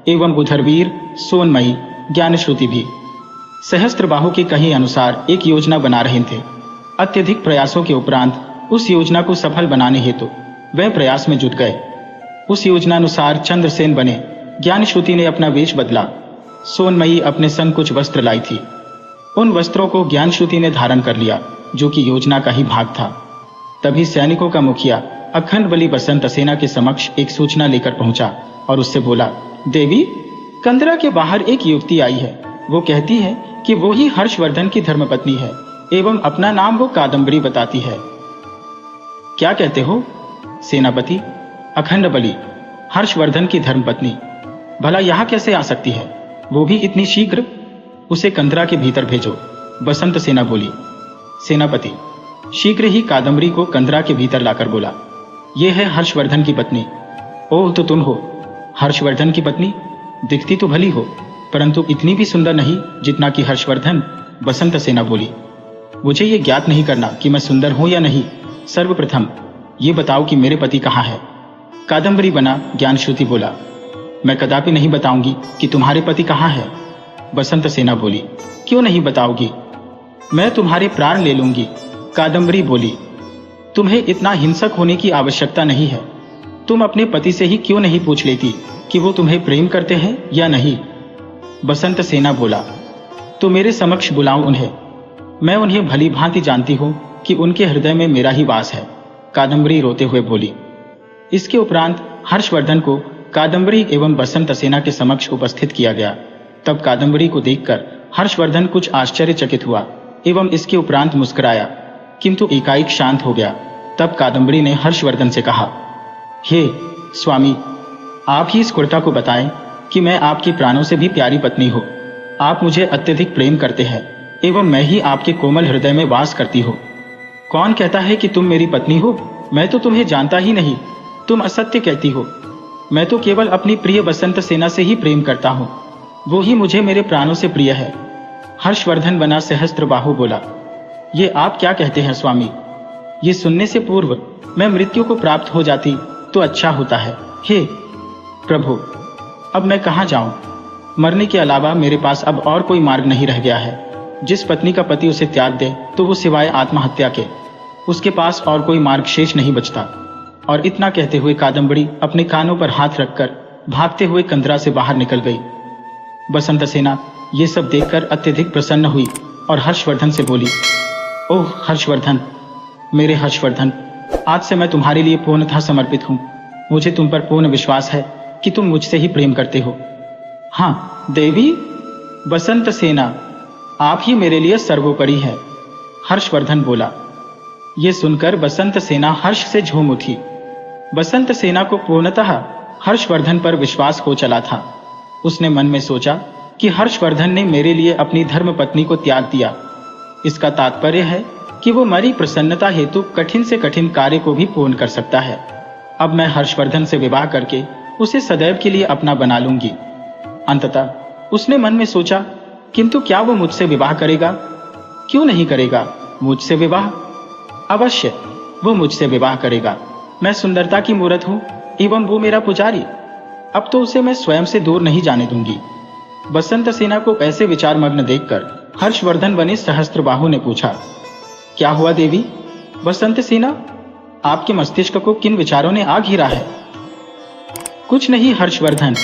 एवं उधर वीर, सोनमयी, ज्ञानश्रुति भी सहस्त्रबाहु के कहे अनुसार एक योजना बना रहे थे। अत्यधिक प्रयासों के उपरांत उस योजना को सफल बनाने हेतु वह प्रयास में जुट गए। उस योजनानुसार चंद्रसेन बने। ज्ञानश्रुति ने अपना वेश बदला। सोनमयी अपने संग कुछ वस्त्र लाई थी। उन वस्त्रों को ज्ञानश्रुति ने धारण कर लिया, जो कि योजना का ही भाग था। तभी सैनिकों का मुखिया अखंड बली बसंत सेना के समक्ष एक सूचना लेकर पहुंचा और उससे बोला, देवी, कंदरा के बाहर एक युवती आई है। वो कहती है कि वो ही हर्षवर्धन की धर्मपत्नी है एवं अपना नाम वो कादम्बरी बताती है। क्या कहते हो? सेनापति, अखंड बली हर्षवर्धन की धर्मपत्नी भला यहाँ कैसे आ सकती है, वो भी इतनी शीघ्र? उसे कंदरा के भीतर भेजो, बसंत सेना बोली। सेनापति शीघ्र ही कादम्बरी को कंदरा के भीतर लाकर बोला, ये है हर्षवर्धन की पत्नी। ओह, तो तुम हो हर्षवर्धन की पत्नी? दिखती तो भली हो, परंतु इतनी भी सुंदर नहीं जितना कि हर्षवर्धन, बसंत सेना बोली। मुझे ये ज्ञात नहीं करना कि मैं सुंदर हूं या नहीं। सर्वप्रथम ये बताओ कि मेरे पति कहाँ है? कादम्बरी बना ज्ञानश्रुति बोला, मैं कदापि नहीं बताऊंगी कि तुम्हारे पति कहाँ है। बसंत सेना बोली, क्यों नहीं बताओगी? मैं तुम्हारे प्राण ले लूंगी। कादम्बरी बोली, तुम्हें इतना हिंसक होने की आवश्यकता नहीं है। तुम अपने पति से ही क्यों नहीं पूछ लेती कि वो तुम्हें प्रेम करते हैं या नहीं? बसंत सेना बोला, तो मेरे समक्ष बुलाओ उन्हें। मैं उन्हें भली भांति जानती हूं कि उनके हृदय में मेरा ही वास है। कादम्बरी रोते हुए बोली। इसके उपरांत हर्षवर्धन को कादम्बरी एवं बसंत सेना के समक्ष उपस्थित किया गया। तब कादम्बरी को देखकर हर्षवर्धन कुछ आश्चर्यचकित हुआ एवं इसके उपरांत मुस्कुराया, किंतु एकाएक शांत हो गया। तब कादम्बरी ने हर्षवर्धन से कहा, हे स्वामी, आप ही इस कुर्ता को बताएं कि मैं आपकी प्राणों से भी प्यारी पत्नी हूँ। आप मुझे अत्यधिक प्रेम करते हैं एवं मैं ही आपके कोमल हृदय में वास करती हूँ। कौन कहता है कि तुम मेरी पत्नी हो? मैं तो तुम्हें जानता ही नहीं। तुम असत्य कहती हो। मैं तो केवल अपनी प्रिय बसंत सेना से ही प्रेम करता हूँ। वो ही मुझे मेरे प्राणों से प्रिय है। हर्षवर्धन बना सहस्त्रबाहु बोला, ये आप क्या कहते हैं स्वामी? ये सुनने से पूर्व मैं मृत्यु को प्राप्त हो जाती तो अच्छा होता है। हे प्रभु, अब मैं कहाँ जाऊं? मरने के अलावा मेरे पास अब और कोई मार्ग नहीं रह गया है। जिस पत्नी का पति उसे त्याग दे तो वो सिवाय आत्महत्या के उसके पास और कोई मार्ग शेष नहीं बचता। और इतना कहते हुए कादम्बरी अपने कानों पर हाथ रखकर भागते हुए कंदरा से बाहर निकल गई। बसंत सेना ये सब देखकर अत्यधिक प्रसन्न हुई और हर्षवर्धन से बोली, ओह हर्षवर्धन, मेरे हर्षवर्धन, आज से मैं तुम्हारे लिए पूर्णतः समर्पित हूँ। मुझे तुम पर पूर्ण विश्वास है कि तुम मुझसे ही प्रेम करते हो। हाँ देवी, बसंत सेना, आप ही मेरे लिए सर्वोपरि है, हर्षवर्धन बोला। ये सुनकर बसंत सेना हर्ष से झूम उठी। बसंत सेना को पूर्णतः हर्षवर्धन पर विश्वास हो चला था। उसने मन में सोचा कि हर्षवर्धन ने मेरे लिए अपनी धर्मपत्नी को त्याग दिया। इसका तात्पर्य है कि वो मरी प्रसन्नता हेतु कठिन से कठिन कार्य को भी पूर्ण कर सकता है। अब मैं हर्षवर्धन से विवाह करके उसे सदैव के लिए अपना बना लूंगी। अंततः उसने मन में सोचा, किंतु क्या वो मुझसे विवाह करेगा? क्यों नहीं करेगा मुझसे विवाह? अवश्य वो मुझसे विवाह करेगा। मैं सुंदरता की मूरत हूं एवं वो मेरा पुजारी। अब तो उसे मैं स्वयं से दूर नहीं जाने दूंगी। बसंत सेना को ऐसे विचारमग्न देखकर हर्षवर्धन बने सहस्त्रबाहु ने पूछा, क्या हुआ देवी? बसंत सेना, आपके मस्तिष्क को किन विचारों ने आ घेरा है? कुछ नहीं हर्षवर्धन,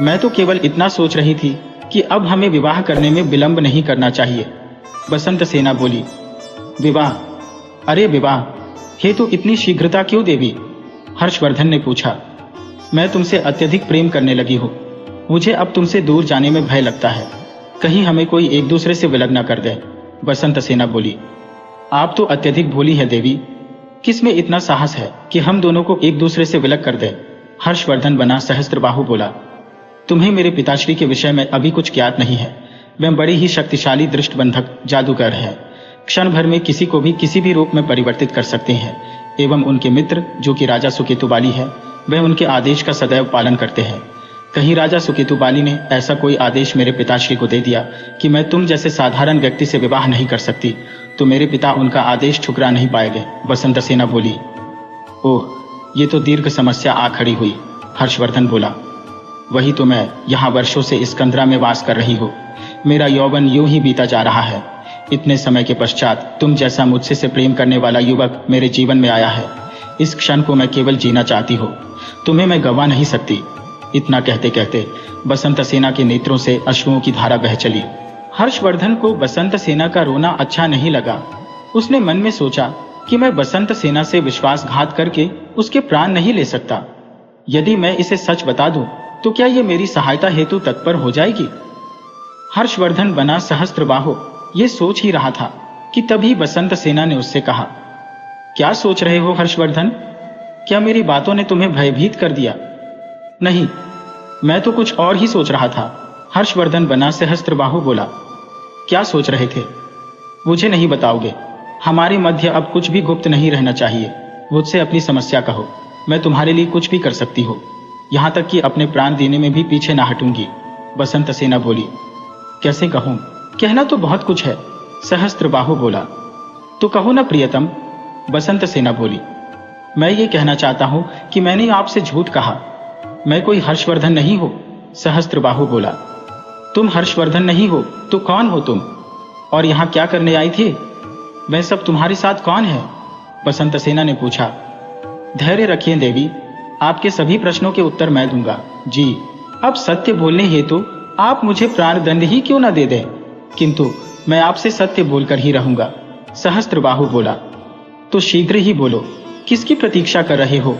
मैं तो केवल इतना सोच रही थी कि अब हमें विवाह करने में विलंब नहीं करना चाहिए। बसंत सेना बोली, विवाह? अरे विवाह हेतु इतनी शीघ्रता क्यों देवी? हर्षवर्धन ने पूछा। मैं तुमसे अत्यधिक प्रेम करने लगी हूँ। मुझे अब तुमसे दूर जाने में भय लगता है, कहीं हमें कोई एक दूसरे से विलग न कर दे। बसंत सेना बोली, आप तो अत्यधिक भोली है देवी। किस में इतना साहस है कि हम दोनों को एक दूसरे से विलग कर दे? हर्षवर्धन बना सहस्त्रबाहु बोला, तुम्हें मेरे पिताश्री के विषय में अभी कुछ ज्ञात नहीं है। वह बड़ी ही शक्तिशाली दृष्टबंधक जादूगर है। क्षण भर में किसी को भी किसी भी रूप में परिवर्तित कर सकते हैं। एवं उनके मित्र जो कि राजा सुकेतुबाली है, वह उनके आदेश का सदैव पालन करते हैं। कहीं राजा सुकेतुबाली ने ऐसा कोई आदेश मेरे पिताश्री को दे दिया कि मैं तुम जैसे साधारण व्यक्ति से विवाह नहीं कर सकती, तो मेरे पिता उनका आदेश ठुकरा नहीं पाएंगे। बसंत सेना बोली, ओह, ये तो दीर्घ समस्या आ खड़ी हुई। हर्षवर्धन बोला, वही तो मैं यहाँ वर्षों से इस कंदरा में वास कर रही हूँ। मेरा यौवन यूं ही बीता जा रहा है। इतने समय के पश्चात तुम जैसा मुझसे से प्रेम करने वाला युवक मेरे जीवन में आया है। इस क्षण को मैं केवल जीना चाहती हूँ, तुम्हें मैं गवा नहीं सकती। इतना कहते कहते बसंत सेना के नेत्रों से अश्रुओं की धारा बह चली। हर्षवर्धन को बसंत सेना का रोना अच्छा नहीं लगा। उसने मन में सोचा कि मैं बसंत सेना से विश्वासघात करके उसके प्राण नहीं ले सकता। यदि मैं इसे सच बता दूं तो क्या ये मेरी सहायता हेतु तत्पर हो जाएगी? हर्षवर्धन बना सहस्त्रबाहु ये सोच ही रहा था कि तभी बसंत सेना ने उससे कहा, क्या सोच रहे हो हर्षवर्धन? क्या मेरी बातों ने तुम्हें भयभीत कर दिया? नहीं, मैं तो कुछ और ही सोच रहा था। हर्षवर्धन बना सहस्त्रबाहु बोला, क्या सोच रहे थे? मुझे नहीं बताओगे? हमारे मध्य अब कुछ भी गुप्त नहीं रहना चाहिए। मुझसे अपनी समस्या कहो, मैं तुम्हारे लिए कुछ भी कर सकती हूँ, यहाँ तक कि अपने प्राण देने में भी पीछे ना हटूंगी। बसंत सेना बोली, कैसे कहूँ? कहना तो बहुत कुछ है। सहस्त्रबाहु बोला, तो कहो ना प्रियतम। बसंत सेना बोली, मैं ये कहना चाहता हूँ कि मैंने आपसे झूठ कहा। मैं कोई हर्षवर्धन नहीं हूँ। सहस्त्रबाहु बोला, तुम हर्षवर्धन नहीं हो तो कौन हो तुम? और यहाँ क्या करने आई थी? वह सब तुम्हारे साथ कौन है? बसंत सेना ने पूछा। धैर्य रखिए देवी, आपके सभी प्रश्नों के उत्तर मैं दूंगा। जी, अब सत्य बोलने हेतु आप मुझे प्राणदंड ही क्यों न दे दें, किंतु मैं आपसे सत्य बोलकर ही रहूंगा। सहस्त्रबाहु बोला, तो शीघ्र ही बोलो, किसकी प्रतीक्षा कर रहे हो?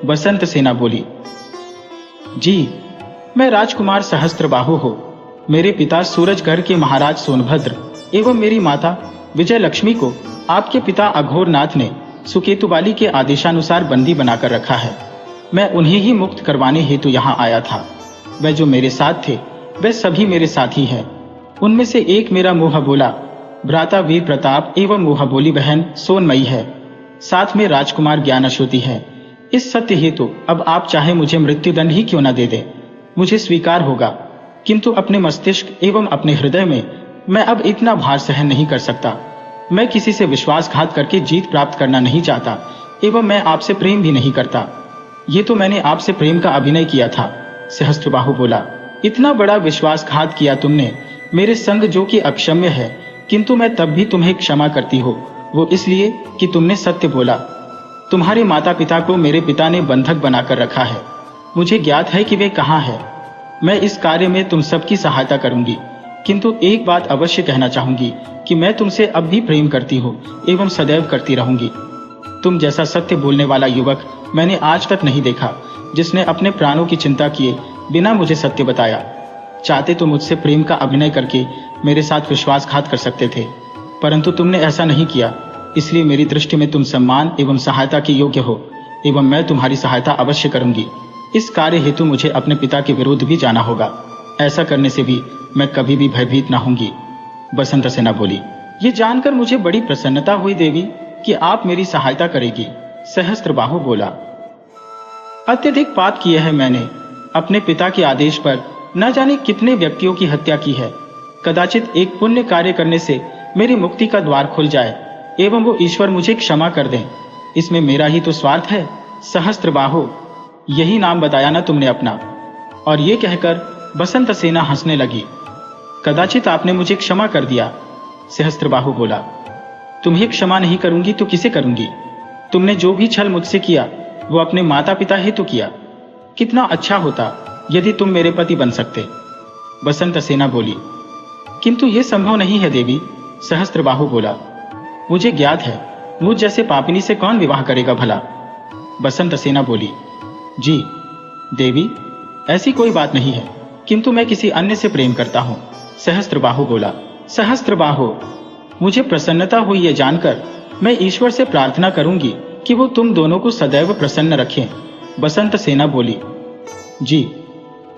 बसंत सेना बोली, जी, मैं राजकुमार सहस्त्रबाहु हूँ। मेरे पिता सूरजगढ़ के महाराज सोनभद्र एवं मेरी माता विजय लक्ष्मी को आपके पिता अघोरनाथ ने सुकेतुबाली के आदेशानुसार बंदी बनाकर रखा है। मैं उन्हें ही मुक्त करवाने हेतु यहाँ आया था। वह जो मेरे साथ थे वे सभी मेरे साथी हैं। उनमें से एक मेरा मुँह बोला भ्राता वीर प्रताप एवं मुँह बोली बहन सोनमयी है। साथ में राजकुमार ज्ञान अश्रुति है। इस सत्य हेतु अब आप चाहे मुझे मृत्युदंड ही क्यों न दे दें, मुझे स्वीकार होगा। किंतु अपने मस्तिष्क एवं अपने हृदय में मैं अब इतना भार सहन नहीं कर सकता। मैं किसी से विश्वासघात करके जीत प्राप्त करना नहीं चाहता एवं मैं आपसे प्रेम भी नहीं करता। ये तो मैंने आपसे प्रेम का अभिनय किया था। सहस्त्रबाहु बोला, इतना बड़ा विश्वासघात किया तुमने मेरे संग, जो कि अक्षम्य है, किंतु मैं तब भी तुम्हें क्षमा करती हूँ। वो इसलिए कि तुमने सत्य बोला। तुम्हारे माता पिता को मेरे पिता ने बंधक बनाकर रखा है। मुझे ज्ञात है कि वे कहाँ हैं। मैं इस कार्य में तुम सबकी सहायता करूंगी, किंतु एक बात अवश्य कहना चाहूंगी कि मैं तुमसे अब भी प्रेम करती हूँ एवं सदैव करती रहूंगी। तुम जैसा सत्य बोलने वाला युवक मैंने आज तक नहीं देखा, जिसने अपने प्राणों की चिंता किए बिना मुझे सत्य बताया। चाहते तो मुझसे प्रेम का अभिनय करके मेरे साथ विश्वासघात कर सकते थे, परंतु तुमने ऐसा नहीं किया। इसलिए मेरी दृष्टि में तुम सम्मान एवं सहायता के योग्य हो एवं मैं तुम्हारी सहायता अवश्य करूंगी। इस कार्य हेतु मुझे अपने पिता के विरुद्ध भी जाना होगा। ऐसा करने से भी मैं कभी भी भयभीत न होंगी। बसंत सेना बोली, ये जानकर मुझे बड़ी प्रसन्नता हुई देवी कि आप मेरी सहायता करेगी। सहस्त्रबाहु बोला, अत्यधिक पाप किए हैं मैंने। अपने पिता के आदेश पर न जाने कितने व्यक्तियों की हत्या की है। कदाचित एक पुण्य कार्य करने से मेरी मुक्ति का द्वार खुल जाए एवं वो ईश्वर मुझे क्षमा कर दें। इसमें मेरा ही तो स्वार्थ है। सहस्त्रबाहु, यही नाम बताया ना तुमने अपना। और ये कहकर बसंत सेना हंसने लगी। कदाचित आपने मुझे क्षमा कर दिया। सहस्त्रबाहु बोला, तुम्हें क्षमा नहीं करूंगी तो किसे करूंगी? तुमने जो भी छल मुझसे किया वो अपने माता पिता हेतु किया। कितना अच्छा होता यदि तुम मेरे पति बन सकते। बसंत सेना बोली, किंतु यह संभव नहीं है देवी। सहस्त्रबाहु बोला, मुझे ज्ञात है, मुझ जैसे पापिनी से कौन विवाह करेगा भला। बसंत सेना बोली, जी देवी, ऐसी कोई बात नहीं है, किंतु मैं किसी अन्य से प्रेम करता हूं। सहस्त्रबाहु बोला, सहस्त्रबाहु, मुझे प्रसन्नता हुई ये जानकर। मैं ईश्वर से प्रार्थना करूंगी कि वो तुम दोनों को सदैव प्रसन्न रखें। बसंत सेना बोली, जी,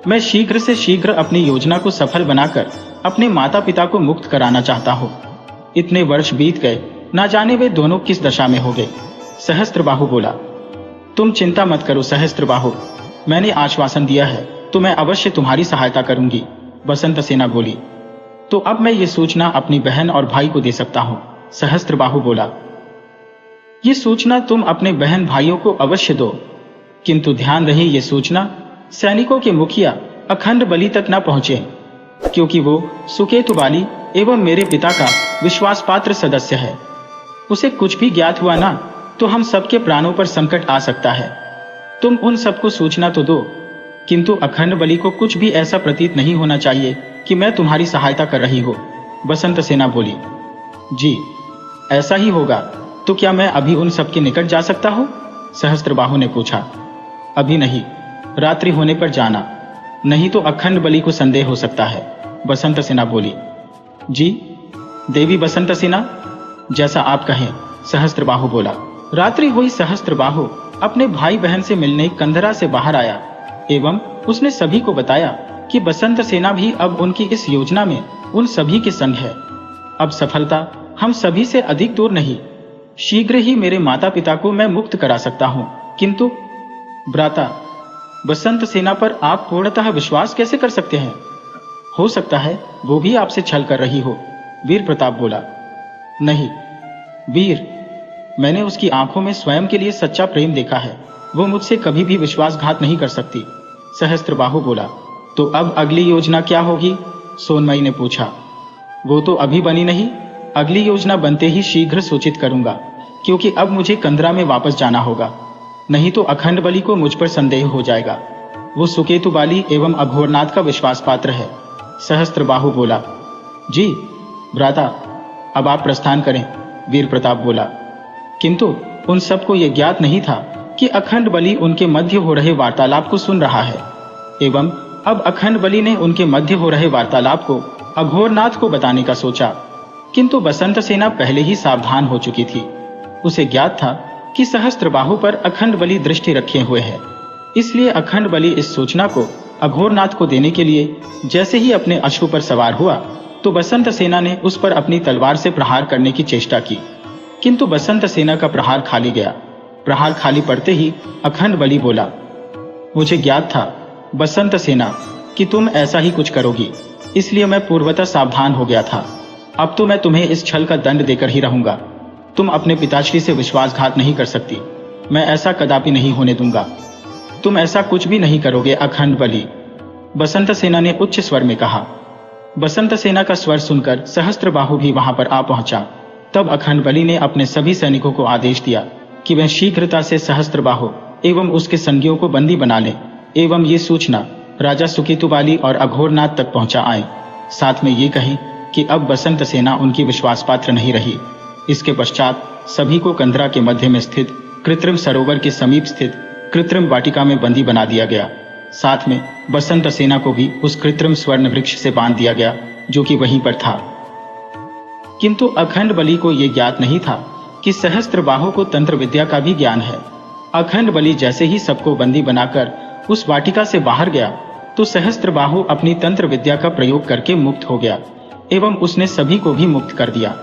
मैं शीघ्र से शीघ्र अपनी योजना को सफल बनाकर अपने माता पिता को मुक्त कराना चाहता हूँ। इतने वर्ष बीत गए, ना जाने वे दोनों किस दशा में हो गए। सहस्त्रबाहु बोला, तुम चिंता मत करो सहस्त्रबाहु, मैंने आश्वासन दिया है तो मैं अवश्य तुम्हारी सहायता करूंगी। बसंत सेना बोली, तो अब मैं ये सूचना अपनी बहन और भाई को दे सकता हूँ। सहस्त्रबाहु बोला, ये सूचना तुम अपने बहन भाइयों को अवश्य दो, किंतु ध्यान रहे ये सूचना सैनिकों के मुखिया अखंड बलि तक न पहुंचे, क्योंकि वो सुकेतु बाली एवं मेरे पिता का विश्वास पात्र सदस्य है। उसे कुछ भी ज्ञात हुआ ना तो हम सबके प्राणों पर संकट आ सकता है। तुम उन सबको सूचना तो दो, किंतु अखंड बलि को कुछ भी ऐसा प्रतीत नहीं होना चाहिए कि मैं तुम्हारी सहायता कर रही हो। बसंत सेना बोली, जी ऐसा ही होगा। तो क्या मैं अभी उन सबके निकट जा सकता हूँ? सहस्त्रबाहु ने पूछा। अभी नहीं, रात्रि होने पर जाना, नहीं तो अखंड बलि को संदेह हो सकता है। बसंत सेना बोली, जी देवी बसंत सेना, जैसा आप कहें। सहस्त्रबाहु बोला। रात्रि हुई। सहस्त्रबाहु अपने भाई बहन से मिलने कंधरा से बाहर आया एवं उसने सभी को बताया कि बसंत सेना भी अब उनकी इस योजना में उन सभी के संग है। अब सफलता हम सभी से अधिक दूर नहीं। शीघ्र ही मेरे माता पिता को मैं मुक्त करा सकता हूँ, किंतु भ्राता, बसंत सेना पर आप पूर्णतः विश्वास कैसे कर सकते हैं? हो सकता है वो भी आपसे छल कर रही हो। वीर प्रताप बोला। नहीं वीर, मैंने उसकी आंखों में स्वयं के लिए सच्चा प्रेम देखा है। वो मुझसे कभी भी विश्वासघात नहीं कर सकती। सहस्त्रबाहु बोला। तो अब अगली योजना क्या होगी? सोनमयी ने पूछा। वो तो अभी बनी नहीं, अगली योजना बनते ही शीघ्र सूचित करूंगा, क्योंकि अब मुझे कंदरा में वापस जाना होगा, नहीं तो अखंड बलि को मुझ पर संदेह हो जाएगा। वो सुकेतु बाली एवं अघोरनाथ का विश्वास पात्र है। सहस्त्रबाहु बोला। जी भ्राता, अब आप प्रस्थान करें। वीर प्रताप बोला। किंतु उन सबको यह ज्ञात नहीं था कि अखंड बलि उनके मध्य हो रहे वार्तालाप को सुन रहा है एवं अब अखंड बलि ने उनके मध्य हो रहे वार्तालाप को अघोरनाथ को बताने का सोचा। किंतु बसंत सेना पहले ही सावधान हो चुकी थी। उसे ज्ञात था कि सहस्त्रबाहु पर अखंड बलि दृष्टि रखे हुए है, इसलिए अखंड बलि इस सूचना को अघोरनाथ को देने के लिए जैसे ही अपने अश्व पर सवार हुआ तो बसंत सेना ने उस पर अपनी तलवार से प्रहार करने की चेष्टा की, किंतु बसंत सेना का प्रहार खाली गया। प्रहार खाली पड़ते ही अखंड बलि बोला। मुझे ज्ञात था बसंत सेना, कि तुम ऐसा ही कुछ करोगी, इसलिए मैं पूर्वतः सावधान हो गया था। अब तो मैं तुम्हें इस छल का दंड देकर ही रहूंगा। तुम अपने पिताश्री से विश्वासघात नहीं कर सकती, मैं ऐसा कदापि नहीं होने दूंगा। तुम ऐसा कुछ भी नहीं करोगे अखंड बलि, बसंत सेना ने उच्च स्वर में कहा। बसंत सेना का स्वर सुनकर सहस्त्रबाहु भी वहां पर आ पहुंचा। तब अखंड बलि ने अपने सभी सैनिकों को आदेश दिया कि वह शीघ्रता से सहस्त्रबाहु एवं उसके संगियों को बंदी बना ले एवं ये सूचना राजा सुकेतुबाली और अघोरनाथ तक पहुंचा आए। साथ में ये कहें कि अब बसंत सेना उनकी विश्वास पात्र नहीं रही। इसके पश्चात सभी को कंधरा के मध्य में स्थित कृत्रिम सरोवर के समीप स्थित कृत्रिम वाटिका में बंदी बना दिया गया। साथ में बसंत सेना को भी उस कृत्रिम स्वर्ण वृक्ष से बांध दिया गया जो कि वहीं पर था। किंतु अखंड बलि को यह ज्ञात नहीं था कि सहस्त्रबाहु को तंत्र विद्या का भी ज्ञान है। अखंड बलि जैसे ही सबको बंदी बनाकर उस वाटिका से बाहर गया तो सहस्त्रबाहु अपनी तंत्र विद्या का प्रयोग करके मुक्त हो गया एवं उसने सभी को भी मुक्त कर दिया।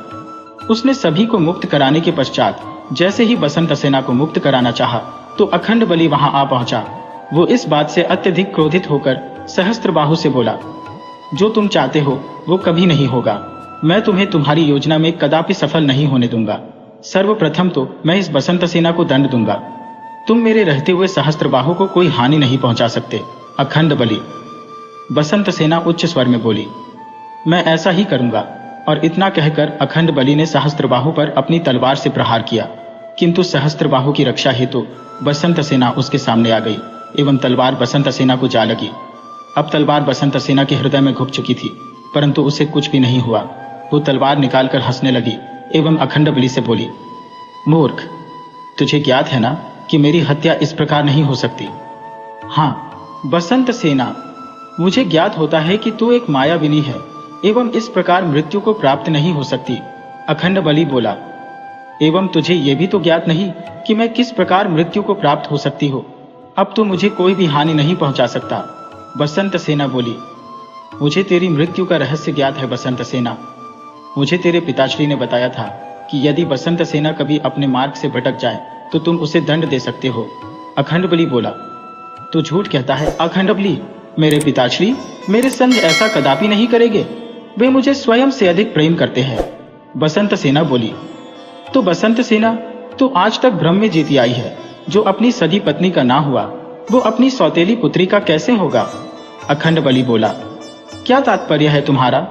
उसने सभी को मुक्त कराने के पश्चात जैसे ही बसंत सेना को मुक्त कराना चाहा तो अखंड बलि वहां आ पहुंचा। वो इस बात से अत्यधिक क्रोधित होकर सहस्त्रबाहु से बोला, जो तुम चाहते हो वो कभी नहीं होगा। मैं तुम्हें तुम्हारी योजना में कदापि सफल नहीं होने दूंगा। सर्वप्रथम तो मैं इस बसंत सेना को दंड दूंगा। तुम मेरे रहते हुए सहस्त्रबाहु को कोई हानि नहीं पहुंचा सकते अखंड बलि, बसंत सेना उच्च स्वर में बोली। मैं ऐसा ही करूंगा। और इतना कहकर अखंड बलि ने सहस्त्रबाहु पर अपनी तलवार से प्रहार किया, किंतु सहस्त्रबाहु की रक्षा हेतु बसंत सेना उसके सामने आ गई एवं तलवार बसंत सेना को जा लगी। अब तलवार बसंत सेना के हृदय में घुप चुकी थी, परंतु उसे कुछ भी नहीं हुआ। वो तलवार निकालकर हंसने लगी एवं अखंड बलि से बोली, मूर्ख, तुझे ज्ञात है ना कि मेरी हत्या इस प्रकार नहीं हो सकती। हाँ बसंत सेना, मुझे ज्ञात होता है कि तू एक मायाविनी है एवं इस प्रकार मृत्यु को प्राप्त नहीं हो सकती। अखंड बलि बोला, एवं तुझे यह भी तो ज्ञात नहीं कि मैं किस प्रकार मृत्यु को प्राप्त हो सकती हो। अब तो मुझे कोई भी हानि नहीं पहुंचा सकता। बसंत सेना बोली, मुझे तेरी मृत्यु का रहस्य ज्ञात है बसंत सेना। मुझे तेरे पिताश्री ने बताया था कि यदि बसंत सेना कभी अपने मार्ग से भटक जाए तो तुम उसे दंड दे सकते हो। अखंड बलि बोला, तू झूठ कहता है अखंड बलि, मेरे पिताश्री मेरे संग ऐसा कदापि नहीं करेंगे। वे मुझे स्वयं से अधिक प्रेम करते हैं। बसंत सेना बोली, तो बसंत सेना तो आज तक भ्रम में जीती आई है। जो अपनी सगी पत्नी का ना हुआ वो अपनी सौतेली पुत्री का कैसे होगा। अखंड बलि बोला, क्या तात्पर्य है तुम्हारा।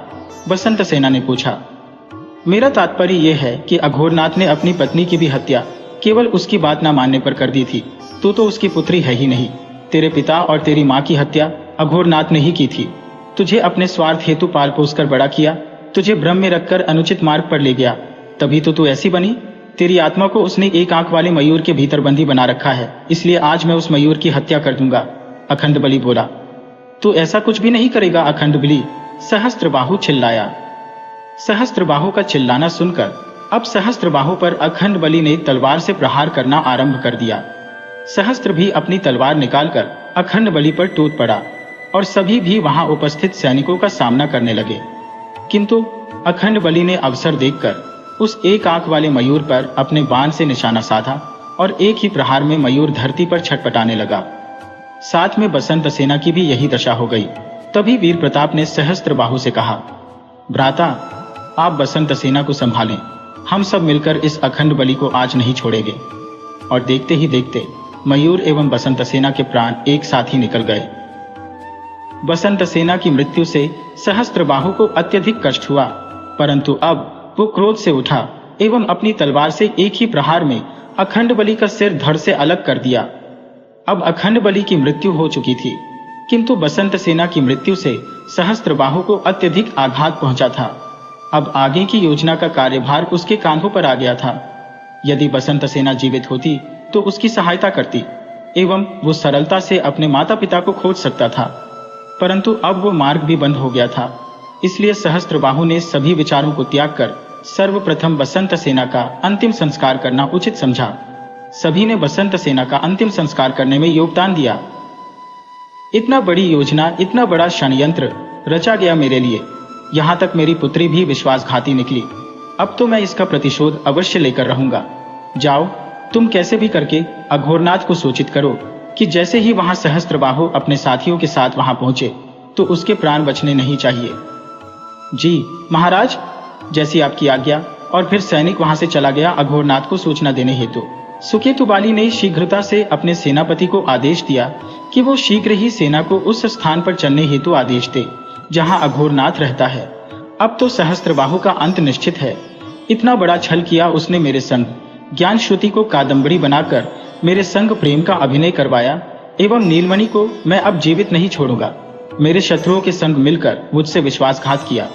बसंत सेना ने पूछा, मेरा तात्पर्य यह है कि अघोरनाथ ने अपनी पत्नी की भी हत्या केवल उसकी बात ना मानने पर कर दी थी। तू तो उसकी पुत्री है ही नहीं। तेरे पिता और तेरी माँ की हत्या अघोरनाथ ने ही की थी। तुझे अपने स्वार्थ हेतु पाल पोस कर बड़ा किया, तुझे भ्रम में रखकर अनुचित मार्ग पर ले गया, तभी तो तू ऐसी बनी। तेरी आत्मा को उसने एक आंख वाले मयूर के भीतर बंदी बना रखा है, इसलिए आज मैं उस मयूर की हत्या कर दूंगा। अखंड बलि बोला, तू ऐसा कुछ भी नहीं करेगा अखंड बलि, सहस्त्रबाहु चिल्लाया। सहस्त्रबाहु का चिल्लाना सुनकर अब सहस्त्रबाहु पर अखंड बलि ने तलवार से प्रहार करना आरंभ कर दिया। सहस्त्र भी अपनी तलवार निकालकर अखंड बलि पर टूट पड़ा और सभी भी वहां उपस्थित सैनिकों का सामना करने लगे। किंतु अखंड बलि ने अवसर देखकर उस एक आंख वाले मयूर पर अपने बाण से निशाना साधा और एक ही प्रहार में मयूर धरती पर छटपटाने लगा। साथ में बसंत सेना की भी यही दशा हो गई। तभी वीर प्रताप ने सहस्त्रबाहु से कहा, भ्राता, आप बसंत सेना को संभालें, हम सब मिलकर इस अखंड बलि को आज नहीं छोड़ेंगे। और देखते ही देखते मयूर एवं बसंत सेना के प्राण एक साथ ही निकल गए। बसंत सेना की मृत्यु से सहस्त्रबाहु को अत्यधिक कष्ट हुआ, परंतु अब वो क्रोध से उठा एवं अपनी तलवार से एक ही प्रहार में अखंड बलि का सिर धड़ से अलग कर दिया। अब अखंड बलि की मृत्यु हो चुकी थी, किंतु बसंत सेना की मृत्यु से सहस्त्रबाहु को अत्यधिक आघात पहुंचा था। अब आगे की योजना का कार्यभार उसके कांधों पर आ गया था। यदि बसंत सेना जीवित होती तो उसकी सहायता करती एवं वो सरलता से अपने माता पिता को खोज सकता था, परंतु अब वो मार्ग भी बंद हो गया था। इसलिए सहस्त्रबाहु ने सभी विचारों को त्याग कर सर्वप्रथम बसंत सेना का अंतिम संस्कार करना उचित समझा। सभी ने बसंत सेना का अंतिम संस्कार करने में योगदान दिया। इतना बड़ी योजना, इतना बड़ा षड्यंत्र रचा गया मेरे लिए, यहां तक मेरी पुत्री भी विश्वासघाती निकली। अब तो मैं इसका प्रतिशोध अवश्य लेकर रहूंगा। जाओ, तुम कैसे भी करके अघोरनाथ को सूचित करो कि जैसे ही वहां सहस्त्रबाहु अपने साथियों के साथ वहां पहुंचे तो उसके प्राण बचने नहीं चाहिए। जी महाराज, जैसी आपकी आज्ञा। और फिर सैनिक वहां से चला गया अघोरनाथ को सूचना देने हेतु। सुकेतुबाली ने शीघ्रता से अपने सेनापति को आदेश दिया कि वो शीघ्र ही सेना को उस स्थान पर चलने हेतु आदेश दे जहां अघोरनाथ रहता है। अब तो सहस्त्रबाहु का अंत निश्चित है। इतना बड़ा छल किया उसने मेरे संग, ज्ञानश्रुति को कादम्बरी बनाकर मेरे संग प्रेम का अभिनय करवाया, एवं नीलमणि को मैं अब जीवित नहीं छोड़ूंगा। मेरे शत्रुओं के संग मिलकर मुझसे विश्वासघात किया।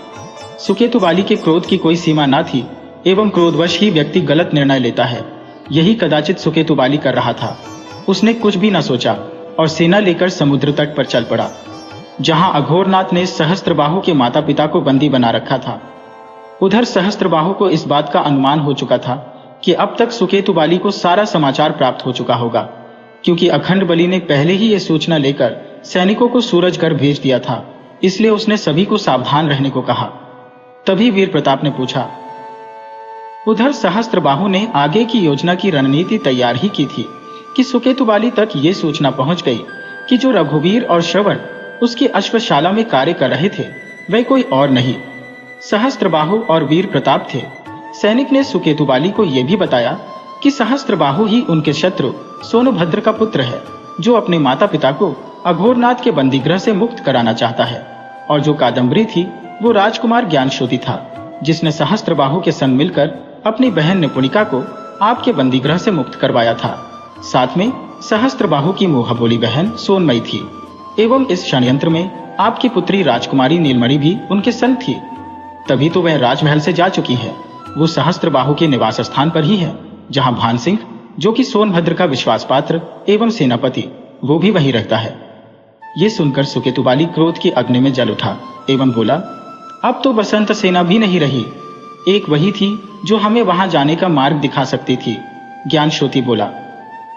सुकेतुबाली के क्रोध की कोई सीमा न थी, एवं क्रोधवश ही व्यक्ति गलत निर्णय लेता है। यही कदाचित सुकेतुबाली कर रहा था। उसने कुछ भी न सोचा और सेना लेकर समुद्र तट पर चल पड़ा, जहां अघोरनाथ ने सहस्त्रबाहु के माता पिता को बंदी बना रखा था। उधर सहस्त्रबाहु को इस बात का अनुमान हो चुका था कि अब तक सुकेतुबाली को सारा समाचार प्राप्त हो चुका होगा, क्योंकि अखंड बली ने पहले ही यह सूचना लेकर सैनिकों को सूरजगढ़ भेज दिया था। इसलिए उसने सभी को सावधान रहने को कहा। तभी वीर प्रताप ने पूछा। उधर सहस्त्रबाहु ने आगे की योजना की रणनीति तैयार ही की थी कि सुकेतुबाली तक ये सूचना पहुंच गई कि जो रघुवीर और श्रवण उसकी अश्वशाला में कार्य कर रहे थे वे कोई और नहीं, सहस्त्रबाहु और वीर प्रताप थे। सैनिक ने सुकेतुबाली को यह भी बताया कि सहस्त्रबाहु ही उनके शत्रु सोनभद्र का पुत्र है, जो अपने माता पिता को अघोरनाथ के बंदीगृह से मुक्त कराना चाहता है, और जो कादम्बरी थी वो राजकुमार ज्ञानश्रुति था, जिसने सहस्त्रबाहु के संग मिलकर अपनी बहन निपुणिका को आपके बंदीगृह से मुक्त करवाया था। साथ में सहस्त्रबाहु की मोहबोली बहन सोनमयी थी, एवं इस षड्यंत्र में आपकी पुत्री राजकुमारी नीलमणि भी उनके संग थी। तभी तो वह राजमहल से जा चुकी है। वो सहस्त्रबाहु के निवास स्थान पर ही है, जहां भान सिंह, जो कि सोनभद्र का विश्वास पात्र एवं सेनापति, वो भी वहीं रहता है। ये सुनकर सुकेतुबाली क्रोध की अग्नि में जल उठा एवं बोला, अब तो बसंत सेना भी नहीं रही, एक वही थी जो हमें वहां जाने का मार्ग दिखा सकती थी। ज्ञानश्रुति बोला,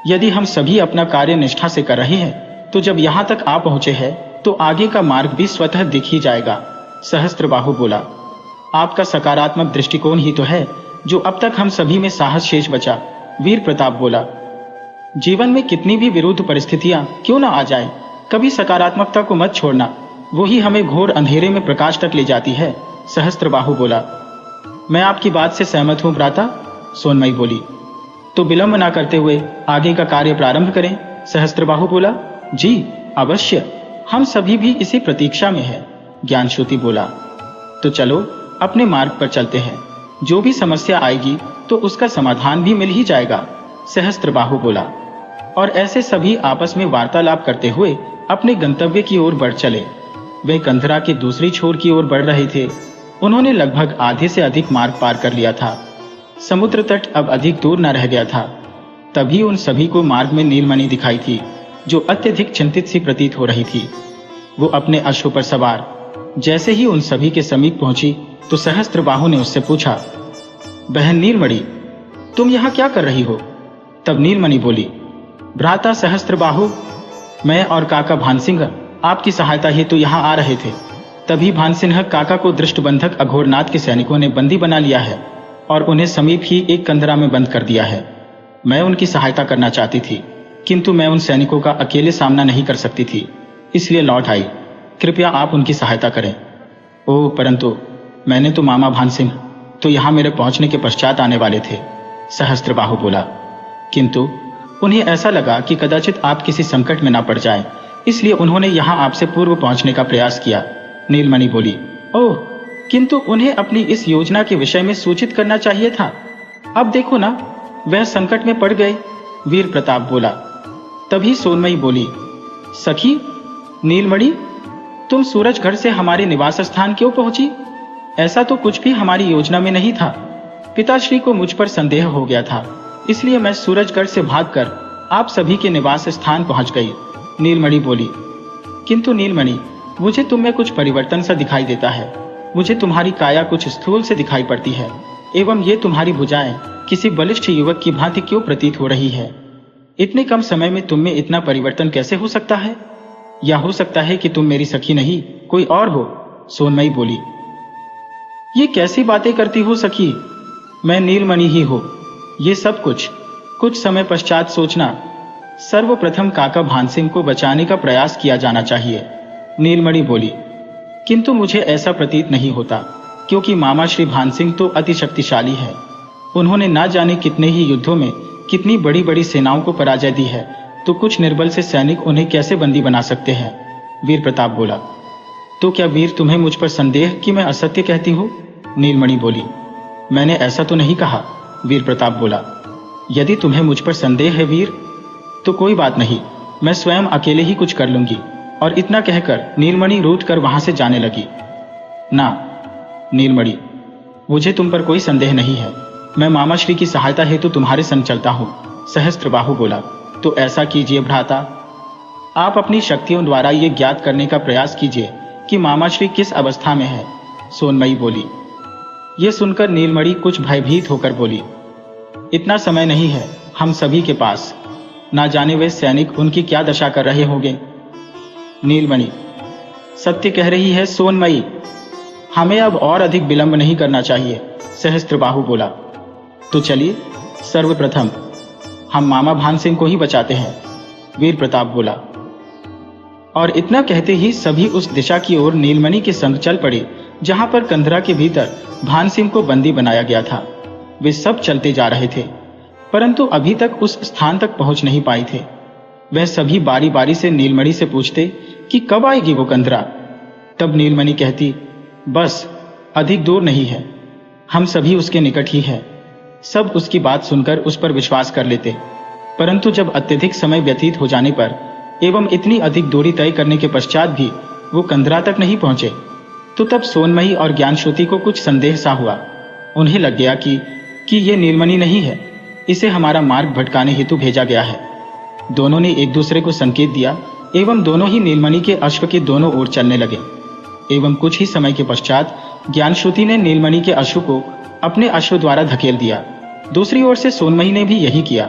यदि हम सभी अपना कार्य निष्ठा से कर रहे हैं तो जब यहाँ तक आ पहुंचे हैं तो आगे का मार्ग भी स्वतः दिख ही जाएगा। सहस्त्रबाहु बोला, आपका सकारात्मक दृष्टिकोण ही तो है जो अब तक हम सभी में साहस शेष बचा। वीर प्रताप बोला, जीवन में कितनी भी विरुद्ध परिस्थितियां क्यों ना आ जाए, कभी सकारात्मकता को मत छोड़ना, वो ही हमें घोर अंधेरे में प्रकाश तक ले जाती है। सहस्त्रबाहु बोला, मैं आपकी बात से सहमत हूं भ्राता। सोनमयी बोली, तो विलंब ना करते हुए आगे का कार्य प्रारंभ करें। सहस्त्रबाहु बोला, जी अवश्य, हम सभी भी इसी प्रतीक्षा में हैं। ज्ञानश्रुति बोला, तो चलो अपने मार्ग पर चलते हैं, जो भी समस्या आएगी तो उसका समाधान भी मिल ही जाएगा। सहस्त्रबाहु बोला, और ऐसे सभी आपस में वार्तालाप करते हुए अपने गंतव्य की ओर बढ़ चले। वे कंधरा के दूसरी छोर की ओर बढ़ रहे थे। उन्होंने लगभग आधे से अधिक मार्ग पार कर लिया था। समुद्र तट अब अधिक दूर न रह गया था। तभी उन सभी को मार्ग में नीलमणि दिखाई थी, जो अत्यधिक चिंतित सी प्रतीत हो रही थी। वो अपने अश्व पर सवार जैसे ही उन सभी के समीप पहुंची तो सहस्त्रबाहु ने उससे पूछा, बहन नीलमणि, तुम यहाँ क्या कर रही हो? तब नीलमणि बोली, भ्राता सहस्त्रबाहु, मैं और काका भानसिंह आपकी सहायता हेतु यहाँ आ रहे थे। तभी भानसिंह काका को दृष्टबंधक अघोरनाथ के सैनिकों ने बंदी बना लिया है और उन्हें समीप ही एक कंदरा में बंद कर दिया है। मैं उनकी सहायता करना चाहती थी, किंतु मैं उन सैनिकों का अकेले सामना नहीं कर सकती थी, इसलिए लौट आई। कृपया आप उनकी सहायता करें। ओह, परंतु मैंने तो मामा भानसिंह तो यहाँ मेरे पहुंचने के पश्चात आने वाले थे। सहस्त्रबाहु बोला, किंतु उन्हें ऐसा लगा कि कदाचित आप किसी संकट में ना पड़ जाएं, इसलिए उन्होंने यहाँ आपसे पूर्व पहुंचने का प्रयास किया। नीलमणि बोली, ओह, किंतु उन्हें अपनी इस योजना के विषय में सूचित करना चाहिए था। अब देखो ना, वह संकट में पड़ गए। वीर प्रताप बोला। तभी सोनमयी बोली, सखी नीलमणि, तुम सूरजगढ़ से हमारे निवास स्थान क्यों पहुंची? ऐसा तो कुछ भी हमारी योजना में नहीं था। पिताश्री को मुझ पर संदेह हो गया था, इसलिए मैं सूरजगढ़ से भागकर आप सभी के निवास स्थान पहुंच गई। नीलमणि बोली, किंतु नीलमणि, मुझे तुम में कुछ परिवर्तन सा दिखाई देता है। मुझे तुम्हारी काया कुछ स्थूल से दिखाई पड़ती है, एवं ये तुम्हारी भुजाएं किसी बलिष्ठ युवक की भांति क्यों प्रतीत हो रही है? इतने कम समय में तुम में इतना परिवर्तन कैसे हो सकता है? या हो सकता है कि तुम मेरी सखी नहीं कोई और हो? सोनमयी बोली, ये कैसी बातें करती हो सखी, मैं नीलमणि ही हो। ये सब कुछ समय पश्चात सोचना। सर्वप्रथम काका भानसिंह को बचाने का प्रयास किया जाना चाहिए। नीलमणि बोली, किंतु मुझे ऐसा प्रतीत नहीं होता, क्योंकि मामा श्री भानसिंह तो अति शक्तिशाली है। उन्होंने ना जाने कितने ही युद्धों में कितनी बड़ी बड़ी सेनाओं को पराजय दी है, तो कुछ निर्बल से सैनिक उन्हें कैसे बंदी बना सकते हैं? वीर प्रताप बोला। तो क्या वीर तुम्हें मुझ पर संदेह कि मैं असत्य कहती हूँ? नीलमणि बोली, मैंने ऐसा तो नहीं कहा। वीर प्रताप बोला, यदि तुम्हें मुझ पर संदेह है वीर, तो कोई बात नहीं, मैं स्वयं अकेले ही कुछ कर लूंगी। और इतना कहकर नीलमणि रूठ कर वहां से जाने लगी। ना नीलमणि, मुझे तुम पर कोई संदेह नहीं है, मैं मामा श्री की सहायता हेतु तुम्हारे संग चलता हूँ। सहस्त्रबाहु बोला, तो ऐसा कीजिए भ्राता, आप अपनी शक्तियों द्वारा ये ज्ञात करने का प्रयास कीजिए कि मामा श्री किस अवस्था में है। सोनमयी बोली। ये सुनकर नीलमणि कुछ भयभीत होकर बोली, इतना समय नहीं है हम सभी के पास, ना जाने वे सैनिक उनकी क्या दशा कर रहे होंगे। नीलमणि, सत्य कह रही है सोनमयी, हमें अब और अधिक विलंब नहीं करना चाहिए। सहस्त्रबाहु बोला, तो चलिए सर्वप्रथम हम मामा भानसिंह को ही बचाते हैं। वीर प्रताप बोला। और इतना कहते ही सभी उस दिशा की ओर नीलमणि के संग चल पड़े जहां पर कंधरा के भीतर भानसिंह को बंदी बनाया गया था। वे सब चलते जा रहे थे, परंतु अभी तक उस स्थान तक पहुंच नहीं पाए थे। वह सभी बारी बारी से नीलमणि से पूछते कि कब आएगी वो कंधरा। तब नीलमणि कहती, बस अधिक दूर नहीं है, हम सभी उसके निकट ही है। सब उसकी बात सुनकर उस पर विश्वास कर लेते, परंतु जब अत्यधिक समय व्यतीत हो जाने पर एवं इतनी अधिक दूरी तय करने के पश्चात भी वो कंधरा तक नहीं पहुंचे, तो तब सोनमयी और ज्ञानश्रुति को कुछ संदेह सा हुआ। उन्हें लग गया कि ये नीलमणि नहीं है, इसे हमारा मार्ग भटकाने हेतु भेजा गया है। दोनों ने एक दूसरे को संकेत दिया एवं दोनों ही नीलमणि के अश्व के दोनों ओर चलने लगे। एवं कुछ ही समय के पश्चात ज्ञानश्रुति ने नीलमणि के अश्व को अपने अश्व द्वारा धकेल दिया। दूसरी ओर से सोनमयी ने भी यही किया।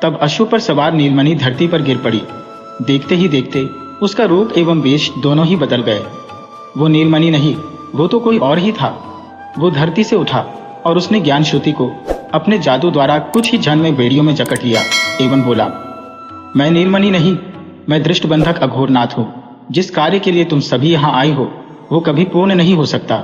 तब अश्व पर सवार नीलमणि धरती पर गिर पड़ी। देखते ही देखते उसका रूप एवं वेश दोनों ही बदल गए। वो नीलमणि नहीं, वो तो कोई और ही था। वो धरती से उठा और उसने ज्ञानश्रुति को अपने जादू द्वारा कुछ ही क्षण में बेड़ियों में जकड़ लिया एवं बोला, मैं नीलमणि नहीं, मैं दृष्टबंधक अघोरनाथ हूँ। जिस कार्य के लिए तुम सभी यहाँ आए हो वो कभी पूर्ण नहीं हो सकता,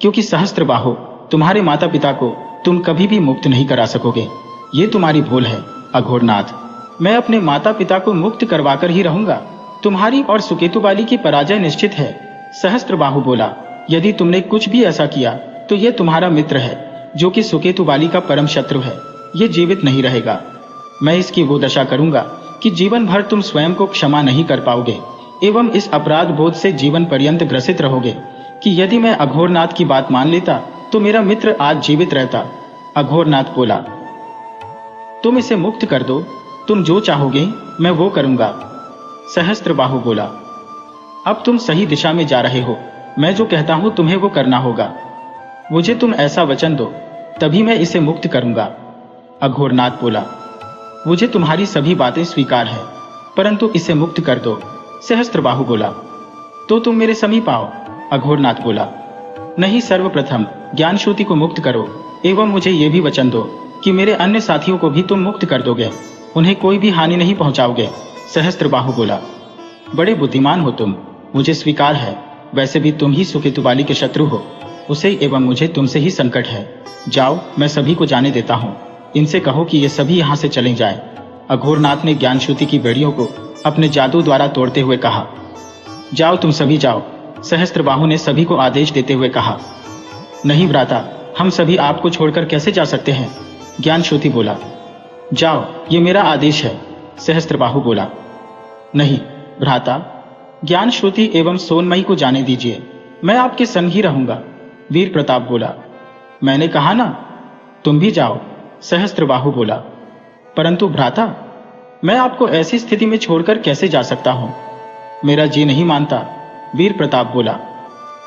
क्योंकि सहस्त्रबाहु तुम्हारे माता पिता को तुम कभी भी मुक्त नहीं करा सकोगे। ये तुम्हारी भूल है अघोरनाथ। मैं अपने माता पिता को मुक्त करवाकर ही रहूंगा। तुम्हारी और सुकेतु बाली की पराजय निश्चित है। सहस्त्रबाहु बोला, यदि तुमने कुछ भी ऐसा किया तो ये तुम्हारा मित्र है जो कि सुकेतु बाली का परम शत्रु है। ये जीवित नहीं रहेगा। मैं इसकी वो दशा करूंगा कि जीवन भर तुम स्वयं को क्षमा नहीं कर पाओगे एवं इस अपराध बोध से जीवन पर्यंत ग्रसित रहोगे कि यदि मैं अघोरनाथ की बात मान लेता तो मेरा मित्र आज जीवित रहता। अघोरनाथ बोला, तुम इसे मुक्त कर दो, तुम जो चाहोगे मैं वो करूंगा। सहस्त्रबाहु बोला, अब तुम सही दिशा में जा रहे हो, मैं जो कहता हूं तुम्हें वो करना होगा। मुझे तुम ऐसा वचन दो, तभी मैं इसे मुक्त करूंगा। अघोरनाथ बोला, मुझे तुम्हारी सभी बातें स्वीकार है, परंतु इसे मुक्त कर दो। सहस्त्रबाहु बोला, तो तुम मेरे समीप आओ। अघोरनाथ बोला, नहीं, सर्वप्रथम ज्ञानश्रुति को मुक्त करो एवं मुझे ये भी वचन दो कि मेरे अन्य साथियों को भी तुम मुक्त कर दोगे, उन्हें कोई भी हानि नहीं पहुंचाओगे। सहस्त्रबाहु बोला, बड़े बुद्धिमान हो तुम, मुझे स्वीकार है। वैसे भी तुम ही सुकेतु बाली के शत्रु हो, उसे एवं मुझे तुमसे ही संकट है। जाओ, मैं सभी को जाने देता हूँ। इनसे कहो कि ये सभी यहाँ से चले जाएं। अघोरनाथ ने ज्ञानश्रुति की बेड़ियों को अपने जादू द्वारा तोड़ते हुए कहा, जाओ तुम सभी जाओ। सहस्त्रबाहु ने सभी को आदेश देते हुए कहा, नहीं भ्राता, हम सभी आपको छोड़कर कैसे जा सकते हैं। ज्ञानश्रुति बोला, जाओ, ये मेरा आदेश है। सहस्त्रबाहु बोला, नहीं भ्राता, ज्ञानश्रुति एवं सोनमयी को जाने दीजिए, मैं आपके संग ही रहूंगा। वीर प्रताप बोला, मैंने कहा ना, तुम भी जाओ। सहस्त्रबाहु बोला, परंतु भ्राता, मैं आपको ऐसी स्थिति में छोड़कर कैसे जा सकता हूं, मेरा जी नहीं मानता। वीर प्रताप बोला,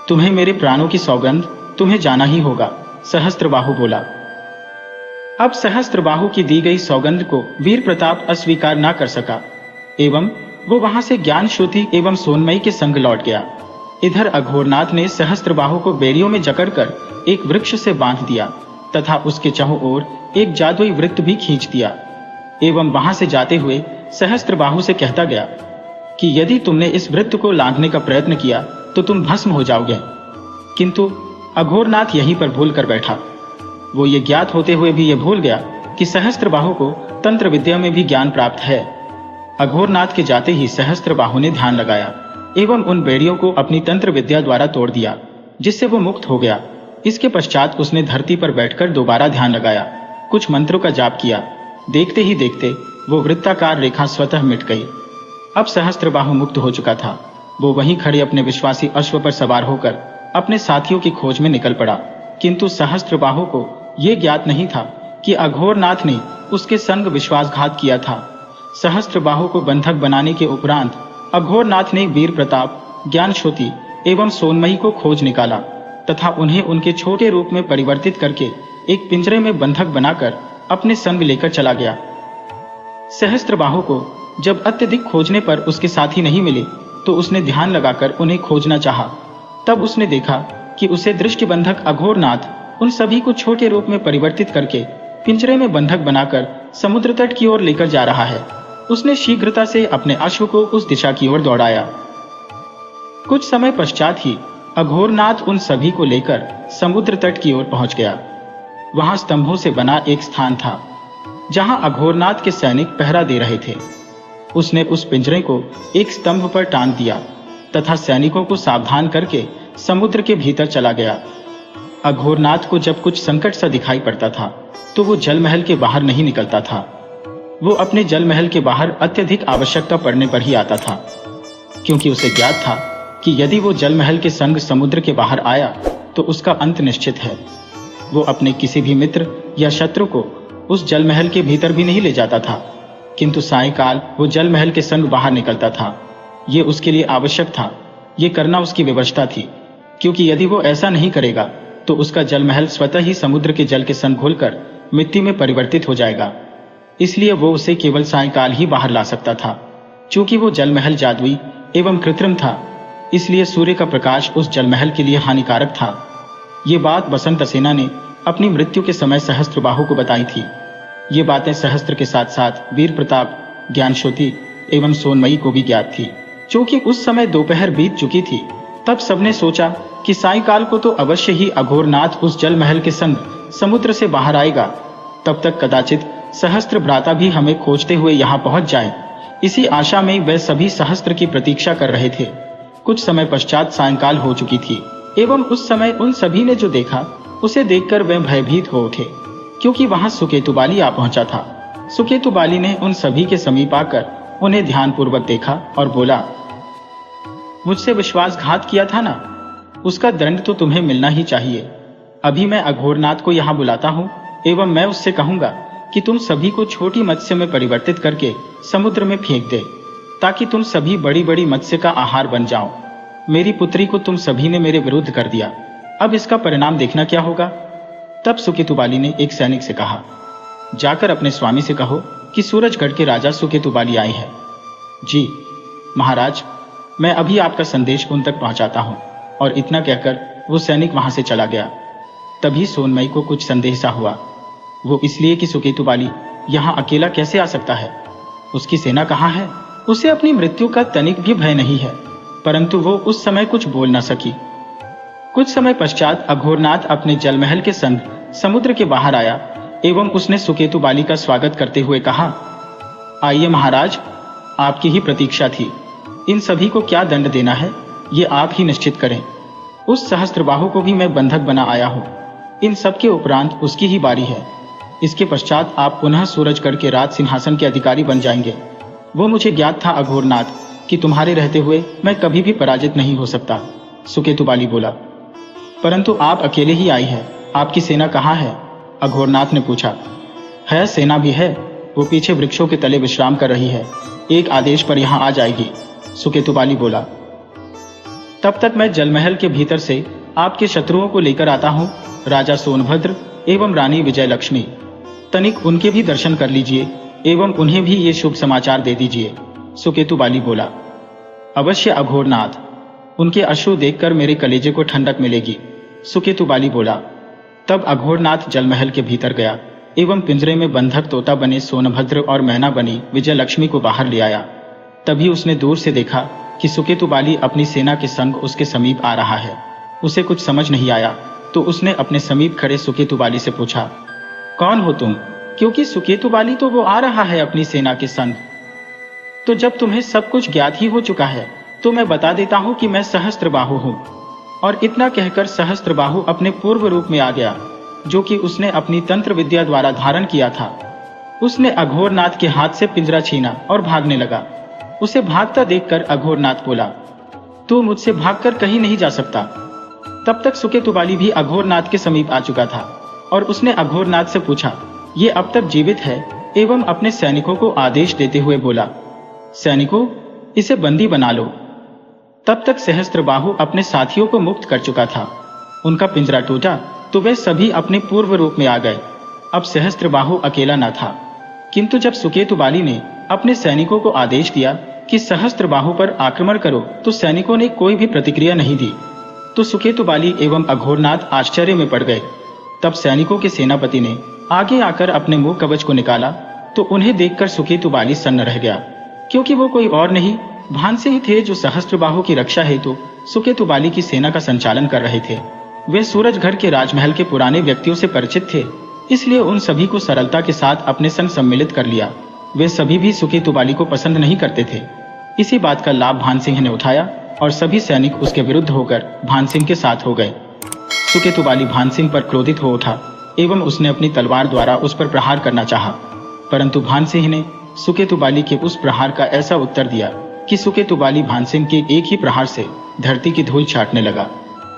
तुम्हें मेरे प्राणों की सौगंध, तुम्हें जाना ही होगा। सहस्त्रबाहु बोला। अब सहस्त्रबाहु की दी गई सौगंध को वीर प्रताप अस्वीकार ना कर सका एवं वो वहां से ज्ञानश्रुति एवं सोनमयी के संग लौट गया। इधर अघोरनाथ ने सहस्त्रबाहु को बेड़ियों में जकड़कर एक वृक्ष से बांध दिया तथा उसके चारों ओर एक जादुई वृत्त भी खींच दिया एवं वहां से जाते हुए सहस्त्रबाहु से कहता गया, कि यदि तुमने इस वृत्त को लांघने का प्रयत्न किया तो तुम भस्म हो जाओगे। किंतु अघोरनाथ यहीं पर भूल कर बैठा। वो ये ज्ञात होते हुए भी ये भूल गया कि सहस्त्रबाहु को तंत्र विद्या में भी ज्ञान प्राप्त है। अघोरनाथ के जाते ही सहस्त्रबाहु ने ध्यान लगाया एवं उन बेड़ियों को अपनी तंत्र विद्या द्वारा तोड़ दिया, जिससे वो मुक्त हो गया। इसके पश्चात उसने धरती पर बैठकर दोबारा ध्यान लगाया, कुछ मंत्रों का जाप किया। देखते ही देखते वो वृत्ताकार रेखा स्वतः मिट गई। अब सहस्त्रबाहु मुक्त हो चुका था। वो वहीं खड़े अपने विश्वासी अश्व पर सवार होकर अपने साथियों की खोज में निकल पड़ा। किंतु सहस्त्रबाहु को ये ज्ञात नहीं था कि अघोरनाथ ने उसके संग विश्वासघात किया था। सहस्त्रबाहु को बंधक बनाने के उपरांत अघोरनाथ ने वीर प्रताप, ज्ञानश्योति एवं सोनमयी को खोज निकाला तथा उन्हें उनके छोटे रूप में परिवर्तित करके एक पिंजरे में बंधक बनाकर अपने संग लेकर चला गया। सहस्त्रबाहु को जब अत्यधिक खोजने पर उसके साथी नहीं मिले तो उसने ध्यान लगाकर उन्हें खोजना चाहा। तब उसने देखा कि उसे दृष्टिबंधक अघोरनाथ उन सभी को छोटे रूप में परिवर्तित करके पिंजरे में बंधक बनाकर समुद्र तट की ओर लेकर जा रहा है। उसने शीघ्रता से अपने अश्व को उस दिशा की ओर दौड़ाया। कुछ समय पश्चात ही अघोरनाथ उन सभी को लेकर समुद्र तट की ओर पहुंच गया। वहां स्तंभों से बना एक स्थान था जहां अघोरनाथ के सैनिक पहरा दे रहे थे। उसने उस पिंजरे को एक स्तंभ पर टांग दिया तथा सैनिकों को सावधान करके समुद्र के भीतर चला गया। अघोरनाथ को जब कुछ संकट सा दिखाई पड़ता था तो वो जल महल के बाहर नहीं निकलता था। वो अपने जल महल के बाहर अत्यधिक आवश्यकता पड़ने पर ही आता था, क्योंकि उसे ज्ञात था कि यदि वो जल महल के संग समुद्र के बाहर आया तो उसका अंत निश्चित है। वो अपने किसी भी मित्र या शत्रु को उस जल महल के भीतर भी नहीं ले जाता था, किंतु सायंकाल वो जल महल के संग बाहर निकलता था। ये उसके लिए आवश्यक था, ये करना उसकी व्यवस्था थी, क्योंकि यदि वो ऐसा नहीं करेगा तो उसका जल महल स्वतः ही समुद्र के जल के संग घुलकर मिट्टी में परिवर्तित हो जाएगा। इसलिए वो उसे केवल सायंकाल ही बाहर ला सकता था। चूंकि वो जल महल जादुई एवं कृत्रिम था, इसलिए सूर्य का प्रकाश उस जल महल के लिए हानिकारक था। ये बात बसंतसेना ने अपनी मृत्यु के समय सहस्त्रबाहु को बताई थी। ये बातें सहस्त्र के साथ साथ वीर प्रताप, ज्ञानश्योति एवं सोनमयी को भी ज्ञात थी। चूंकि उस समय दोपहर बीत चुकी थी, तब सबने सोचा कि सायंकाल को तो अवश्य ही अघोरनाथ उस जल महल के संग समुद्र से बाहर आएगा। तब तक कदाचित सहस्त्र भ्राता भी हमें खोजते हुए यहाँ पहुंच जाए। इसी आशा में वे सभी सहस्त्र की प्रतीक्षा कर रहे थे। कुछ समय पश्चात सायंकाल हो चुकी थी एवं उस समय उन सभी ने जो देखा उसे देखकर वे भयभीत हो उठे, क्योंकि वहां सुकेतुबाली आ पहुंचा था। सुकेतुबाली ने उन सभी के समीप आकर उन्हें ध्यानपूर्वक देखा और बोला, मुझसे विश्वासघात किया था ना, उसका दंड तो तुम्हें मिलना ही चाहिए। अभी मैं अघोरनाथ को यहाँ बुलाता हूँ एवं मैं उससे कहूंगा कि तुम सभी को छोटी मत्स्य में परिवर्तित करके समुद्र में फेंक दे, ताकि तुम सभी बड़ी बड़ी मत्स्य का आहार बन जाओ। मेरी पुत्री को तुम सभी ने मेरे विरुद्ध कर दिया, अब इसका परिणाम देखना क्या होगा। तब सुकेतुबाली ने एक सैनिक से कहा, जाकर अपने स्वामी से कहो कि सूरजगढ़ के राजा सुकेतुबाली आए हैं। जी महाराज, मैं अभी आपका संदेश उन तक पहुंचाता हूं। और इतना कहकर वो सैनिक वहां से चला गया। तभी सोनमयी को कुछ संदेह सा हुआ। वो इसलिए कि सुकेतुबाली यहाँ अकेला कैसे आ सकता है, उसकी सेना कहाँ है। उसे अपनी मृत्यु का तनिक भी भय नहीं है, परंतु वो उस समय कुछ बोल न सकी। कुछ समय पश्चात अघोरनाथ अपने जलमहल के संग समुद्र के बाहर आया एवं उसने सुकेतुबाली का स्वागत करते हुए कहा, आइए महाराज, आपकी ही प्रतीक्षा थी। इन सभी को क्या दंड देना है, ये आप ही निश्चित करें। उस सहस्त्रबाहु को भी मैं बंधक बना आया हूँ। इन सब के उपरांत उसकी ही बारी है। इसके पश्चात आप पुनः सूरजगढ़ के राज सिंहासन के अधिकारी बन जाएंगे। वो मुझे ज्ञात था अघोरनाथ कि तुम्हारे रहते हुए मैं कभी भी पराजित नहीं हो सकता। सुकेतुबाली बोला, परंतु आप अकेले ही आई है, आपकी सेना कहाँ है? अघोरनाथ ने पूछा। है, सेना भी है, वो पीछे वृक्षों के तले विश्राम कर रही है, एक आदेश पर यहाँ आ जाएगी। सुकेतुबाली बोला, तब तक मैं जलमहल के भीतर से आपके शत्रुओं को लेकर आता हूँ, राजा सोनभद्र एवं रानी विजयलक्ष्मी। तनिक उनके भी दर्शन कर लीजिए एवं उन्हें भी ये शुभ समाचार दे दीजिए। सुकेतुबाली बोला, अवश्य अघोरनाथ, उनके अश्रु देखकर मेरे कलेजे को ठंडक मिलेगी। सुकेतुबाली बोला। तब अघोरनाथ जलमहल के भीतर गया एवं पिंजरे में बंधक तोता बने सोनभद्र और मैना बनी विजयलक्ष्मी को बाहर ले आया। तभी उसने दूर से देखा कि सुकेतु बाली अपनी सेना के संग उसके समीप आ रहा है। उसे कुछ समझ नहीं आया तो उसने अपने समीप खड़े सुकेतु बाली से पूछा, कौन हो तुम? क्योंकि सुकेतु बाली तो वो आ रहा है अपनी सेना के संग। तो जब तुम्हें सब कुछ ज्ञात ही हो चुका है तो मैं बता देता हूं कि मैं सहस्त्रबाहु हूं। और इतना कहकर सहस्त्रबाहु अपने पूर्व रूप में आ गया, जो कि उसने अपनी तंत्र विद्या द्वारा धारण किया था। उसने अघोरनाथ के हाथ से पिंजरा छीना और भागने लगा। उसे भागता देखकर अघोरनाथ बोला, तू मुझसे भागकर कहीं नहीं जा सकता। तब तक सुकेतु बाली भी अघोरनाथ के समीप आ चुका था और उसने अघोरनाथ से पूछा, ये अब तक जीवित है? एवं अपने सैनिकों को आदेश देते हुए बोला, सैनिकों, इसे बंदी बना लो। तब तक सहस्त्रबाहु अपने साथियों को मुक्त कर चुका था। उनका पिंजरा टूटा तो वे सभी अपने पूर्व रूप में आ गए। अब सहस्त्रबाहु अकेला न था, किंतु जब सुकेतु बाली ने अपने सैनिकों को आदेश दिया कि सहस्त्रबाहु पर आक्रमण करो तो सैनिकों ने कोई भी प्रतिक्रिया नहीं दी। तो सुकेतु बाली एवं अघोरनाथ आश्चर्य में पड़ गए। तब सैनिकों के सेनापति ने आगे आकर अपने मुंह कवच को निकाला तो उन्हें देखकर सुकेतु बाली सन्न रह गया, क्योंकि वो कोई और नहीं भानसिंह थे, जो सहस्त्रबाहु की रक्षा हेतु सुकेतु बाली की सेना का संचालन कर रहे थे। वे सूरजगढ़ के राजमहल के पुराने व्यक्तियों से परिचित थे, इसलिए उन सभी को सरलता के साथ अपने संग सम्मिलित कर लिया। वे सभी भी सुकेतु बाली को पसंद नहीं करते थे। इसी बात का लाभ भानसिंह ने उठाया और सभी सैनिक उसके विरुद्ध होकर भानसिंह के साथ हो गए। सुकेतु बाली भानसिंह पर क्रोधित हो उठा एवं उसने अपनी तलवार द्वारा उस पर प्रहार करना चाहा, परंतु भानसिंह ने सुकेतु बाली के उस प्रहार का ऐसा उत्तर दिया कि सुकेतु बाली भानसिंह के एक ही प्रहार से धरती की धूल चाटने लगा।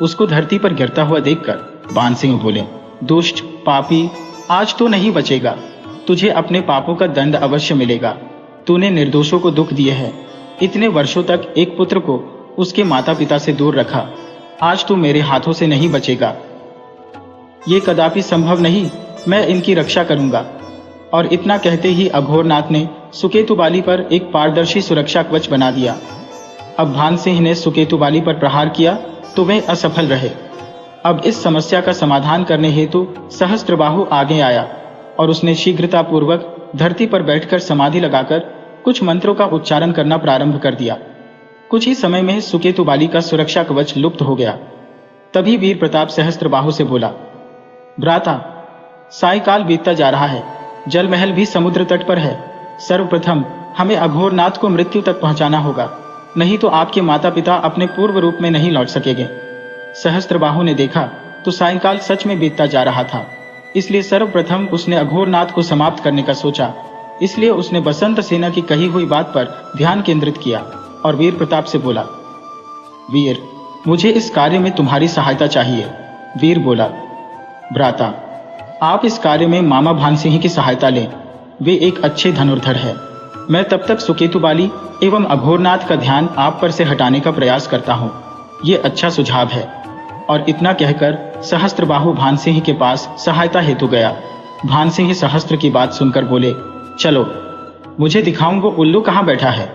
उसको धरती पर गिरता हुआ देखकर भानसिंह बोले, दुष्ट पापी, आज तो नहीं बचेगा। तुझे अपने पापों का दंड अवश्य मिलेगा। तूने निर्दोषों को दुख दिए है। इतने वर्षों तक एक पुत्र को उसके माता पिता से दूर रखा, आज तू मेरे हाथों से नहीं बचेगा। ये कदापि संभव नहीं, मैं इनकी रक्षा करूंगा। और इतना कहते ही अघोरनाथ ने सुकेतु बाली पर एक पारदर्शी सुरक्षा कवच बना दिया। अब भानसिंह ने सुकेतु बाली पर प्रहार किया तो वे असफल रहे। अब इस समस्या का समाधान करने हेतु सहस्त्रबाहु आगे आया और उसने शीघ्रतापूर्वक धरती पर बैठकर समाधि लगाकर कुछ मंत्रों का उच्चारण करना प्रारंभ कर दिया। कुछ ही समय में सुकेतु बाली का सुरक्षा कवच लुप्त हो गया। तभी वीर प्रताप सहस्त्रबाहु से बोला, भ्राता, सायकाल बीतता जा रहा है, जल महल भी समुद्र तट पर है। सर्वप्रथम हमें अघोरनाथ को मृत्यु तक पहुंचाना होगा, नहीं तो आपके माता पिता अपने पूर्व रूप में नहीं लौट सकेंगे। सहस्त्रबाहु ने देखा तो सायंकाल सच में बीतता जा रहा था, इसलिए सर्वप्रथम उसने अघोरनाथ को समाप्त करने का सोचा। इसलिए उसने बसंत सेना की कही हुई बात पर ध्यान केंद्रित किया और वीर प्रताप से बोला, वीर, मुझे इस कार्य में तुम्हारी सहायता चाहिए। वीर बोला, भ्राता, आप इस कार्य में मामा भानसिंह की सहायता लें, वे एक अच्छे धनुर्धर है। मैं तब तक सुकेतु बाली एवं अघोरनाथ का ध्यान आप पर से हटाने का प्रयास करता हूँ। ये अच्छा सुझाव है। और इतना कहकर सहस्त्रबाहु भानसिंह के पास सहायता हेतु गया। भानसिंह सहस्त्र की बात सुनकर बोले, चलो मुझे दिखाऊं वो उल्लू कहाँ बैठा है।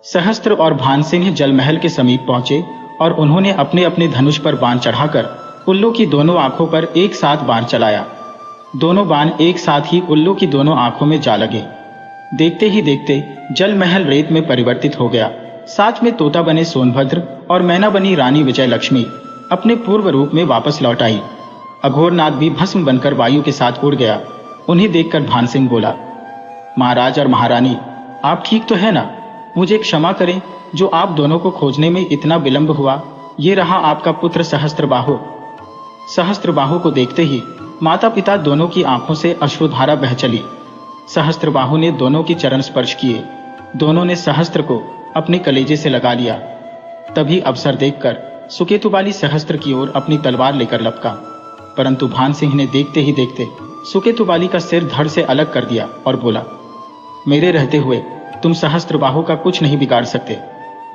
सहस्त्र और भानसिंह जलमहल के समीप पहुंचे और उन्होंने अपने अपने धनुष पर बाण चढ़ाकर उल्लू की दोनों आंखों पर एक साथ बाण चलाया। दोनों बाण एक साथ ही उल्लू की दोनों आंखों में जा लगे। देखते ही देखते जलमहल रेत में परिवर्तित हो गया। साथ में तोता बने सोनभद्र और मैना बनी रानी विजय लक्ष्मी अपने पूर्व रूप में वापस लौट आई। अघोरनाथ भी भस्म बनकर वायु के साथ उड़ गया। उन्हें देखकर भानसिंह बोला, महाराज और महारानी, आप ठीक तो है ना? मुझे क्षमा करें जो आप दोनों को खोजने में इतना विलंब हुआ। ये रहा आपका पुत्र सहस्त्रबाहु। सहस्त्रबाहु को देखते ही माता पिता दोनों की आंखों से अश्रुधारा बह चली। सहस्त्रबाहु ने दोनों की चरण स्पर्श किए। दोनों ने सहस्त्र को अपने कलेजे से लगा लिया। तभी अवसर देखकर सुकेतु बाली सहस्त्र की ओर अपनी तलवार लेकर लपका, परंतु भानसिंह ने देखते ही देखते सुकेतु बाली का सिर धड़ से अलग कर दिया और बोला, मेरे रहते हुए तुम सहस्त्रबाहु का कुछ नहीं बिगाड़ सकते।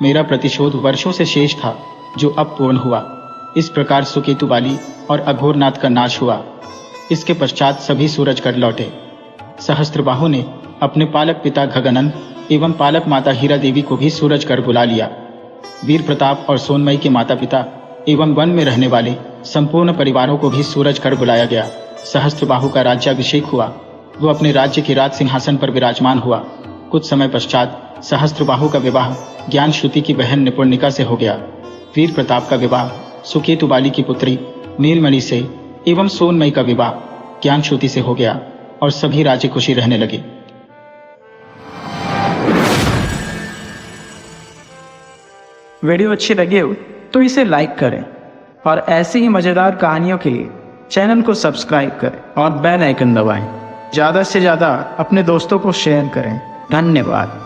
मेरा प्रतिशोध वर्षों से शेष था, जो अब पूर्ण हुआ। इस प्रकार सुकेतु बाली और अघोरनाथ का नाश हुआ। इसके पश्चात सभी सूरजगढ़ लौटे। सहस्त्रबाहु ने अपने पालक पिता गगनन एवं पालक माता हीरा देवी को भी सूरजगढ़ बुला लिया। वीर प्रताप और सोनमयी के माता पिता एवं वन में रहने वाले संपूर्ण परिवारों को भी सूरजगढ़ बुलाया गया। सहस्त्रबाहु का राज्याभिषेक हुआ। वो अपने राज्य के राज सिंहासन पर विराजमान हुआ। कुछ समय पश्चात सहस्त्रबाहु का विवाह ज्ञानश्रुति की बहन निपुणिका से हो गया। वीर प्रताप का विवाह सुकेतु बाली की पुत्री नीलमणि से एवं सोनमयी का विवाह ज्ञानश्रुति से हो गया और सभी राजी खुशी रहने लगे। वीडियो अच्छी लगी हो तो इसे लाइक करें और ऐसी ही मज़ेदार कहानियों के लिए चैनल को सब्सक्राइब करें और बेल आइकन दबाएं। ज़्यादा से ज़्यादा अपने दोस्तों को शेयर करें। धन्यवाद।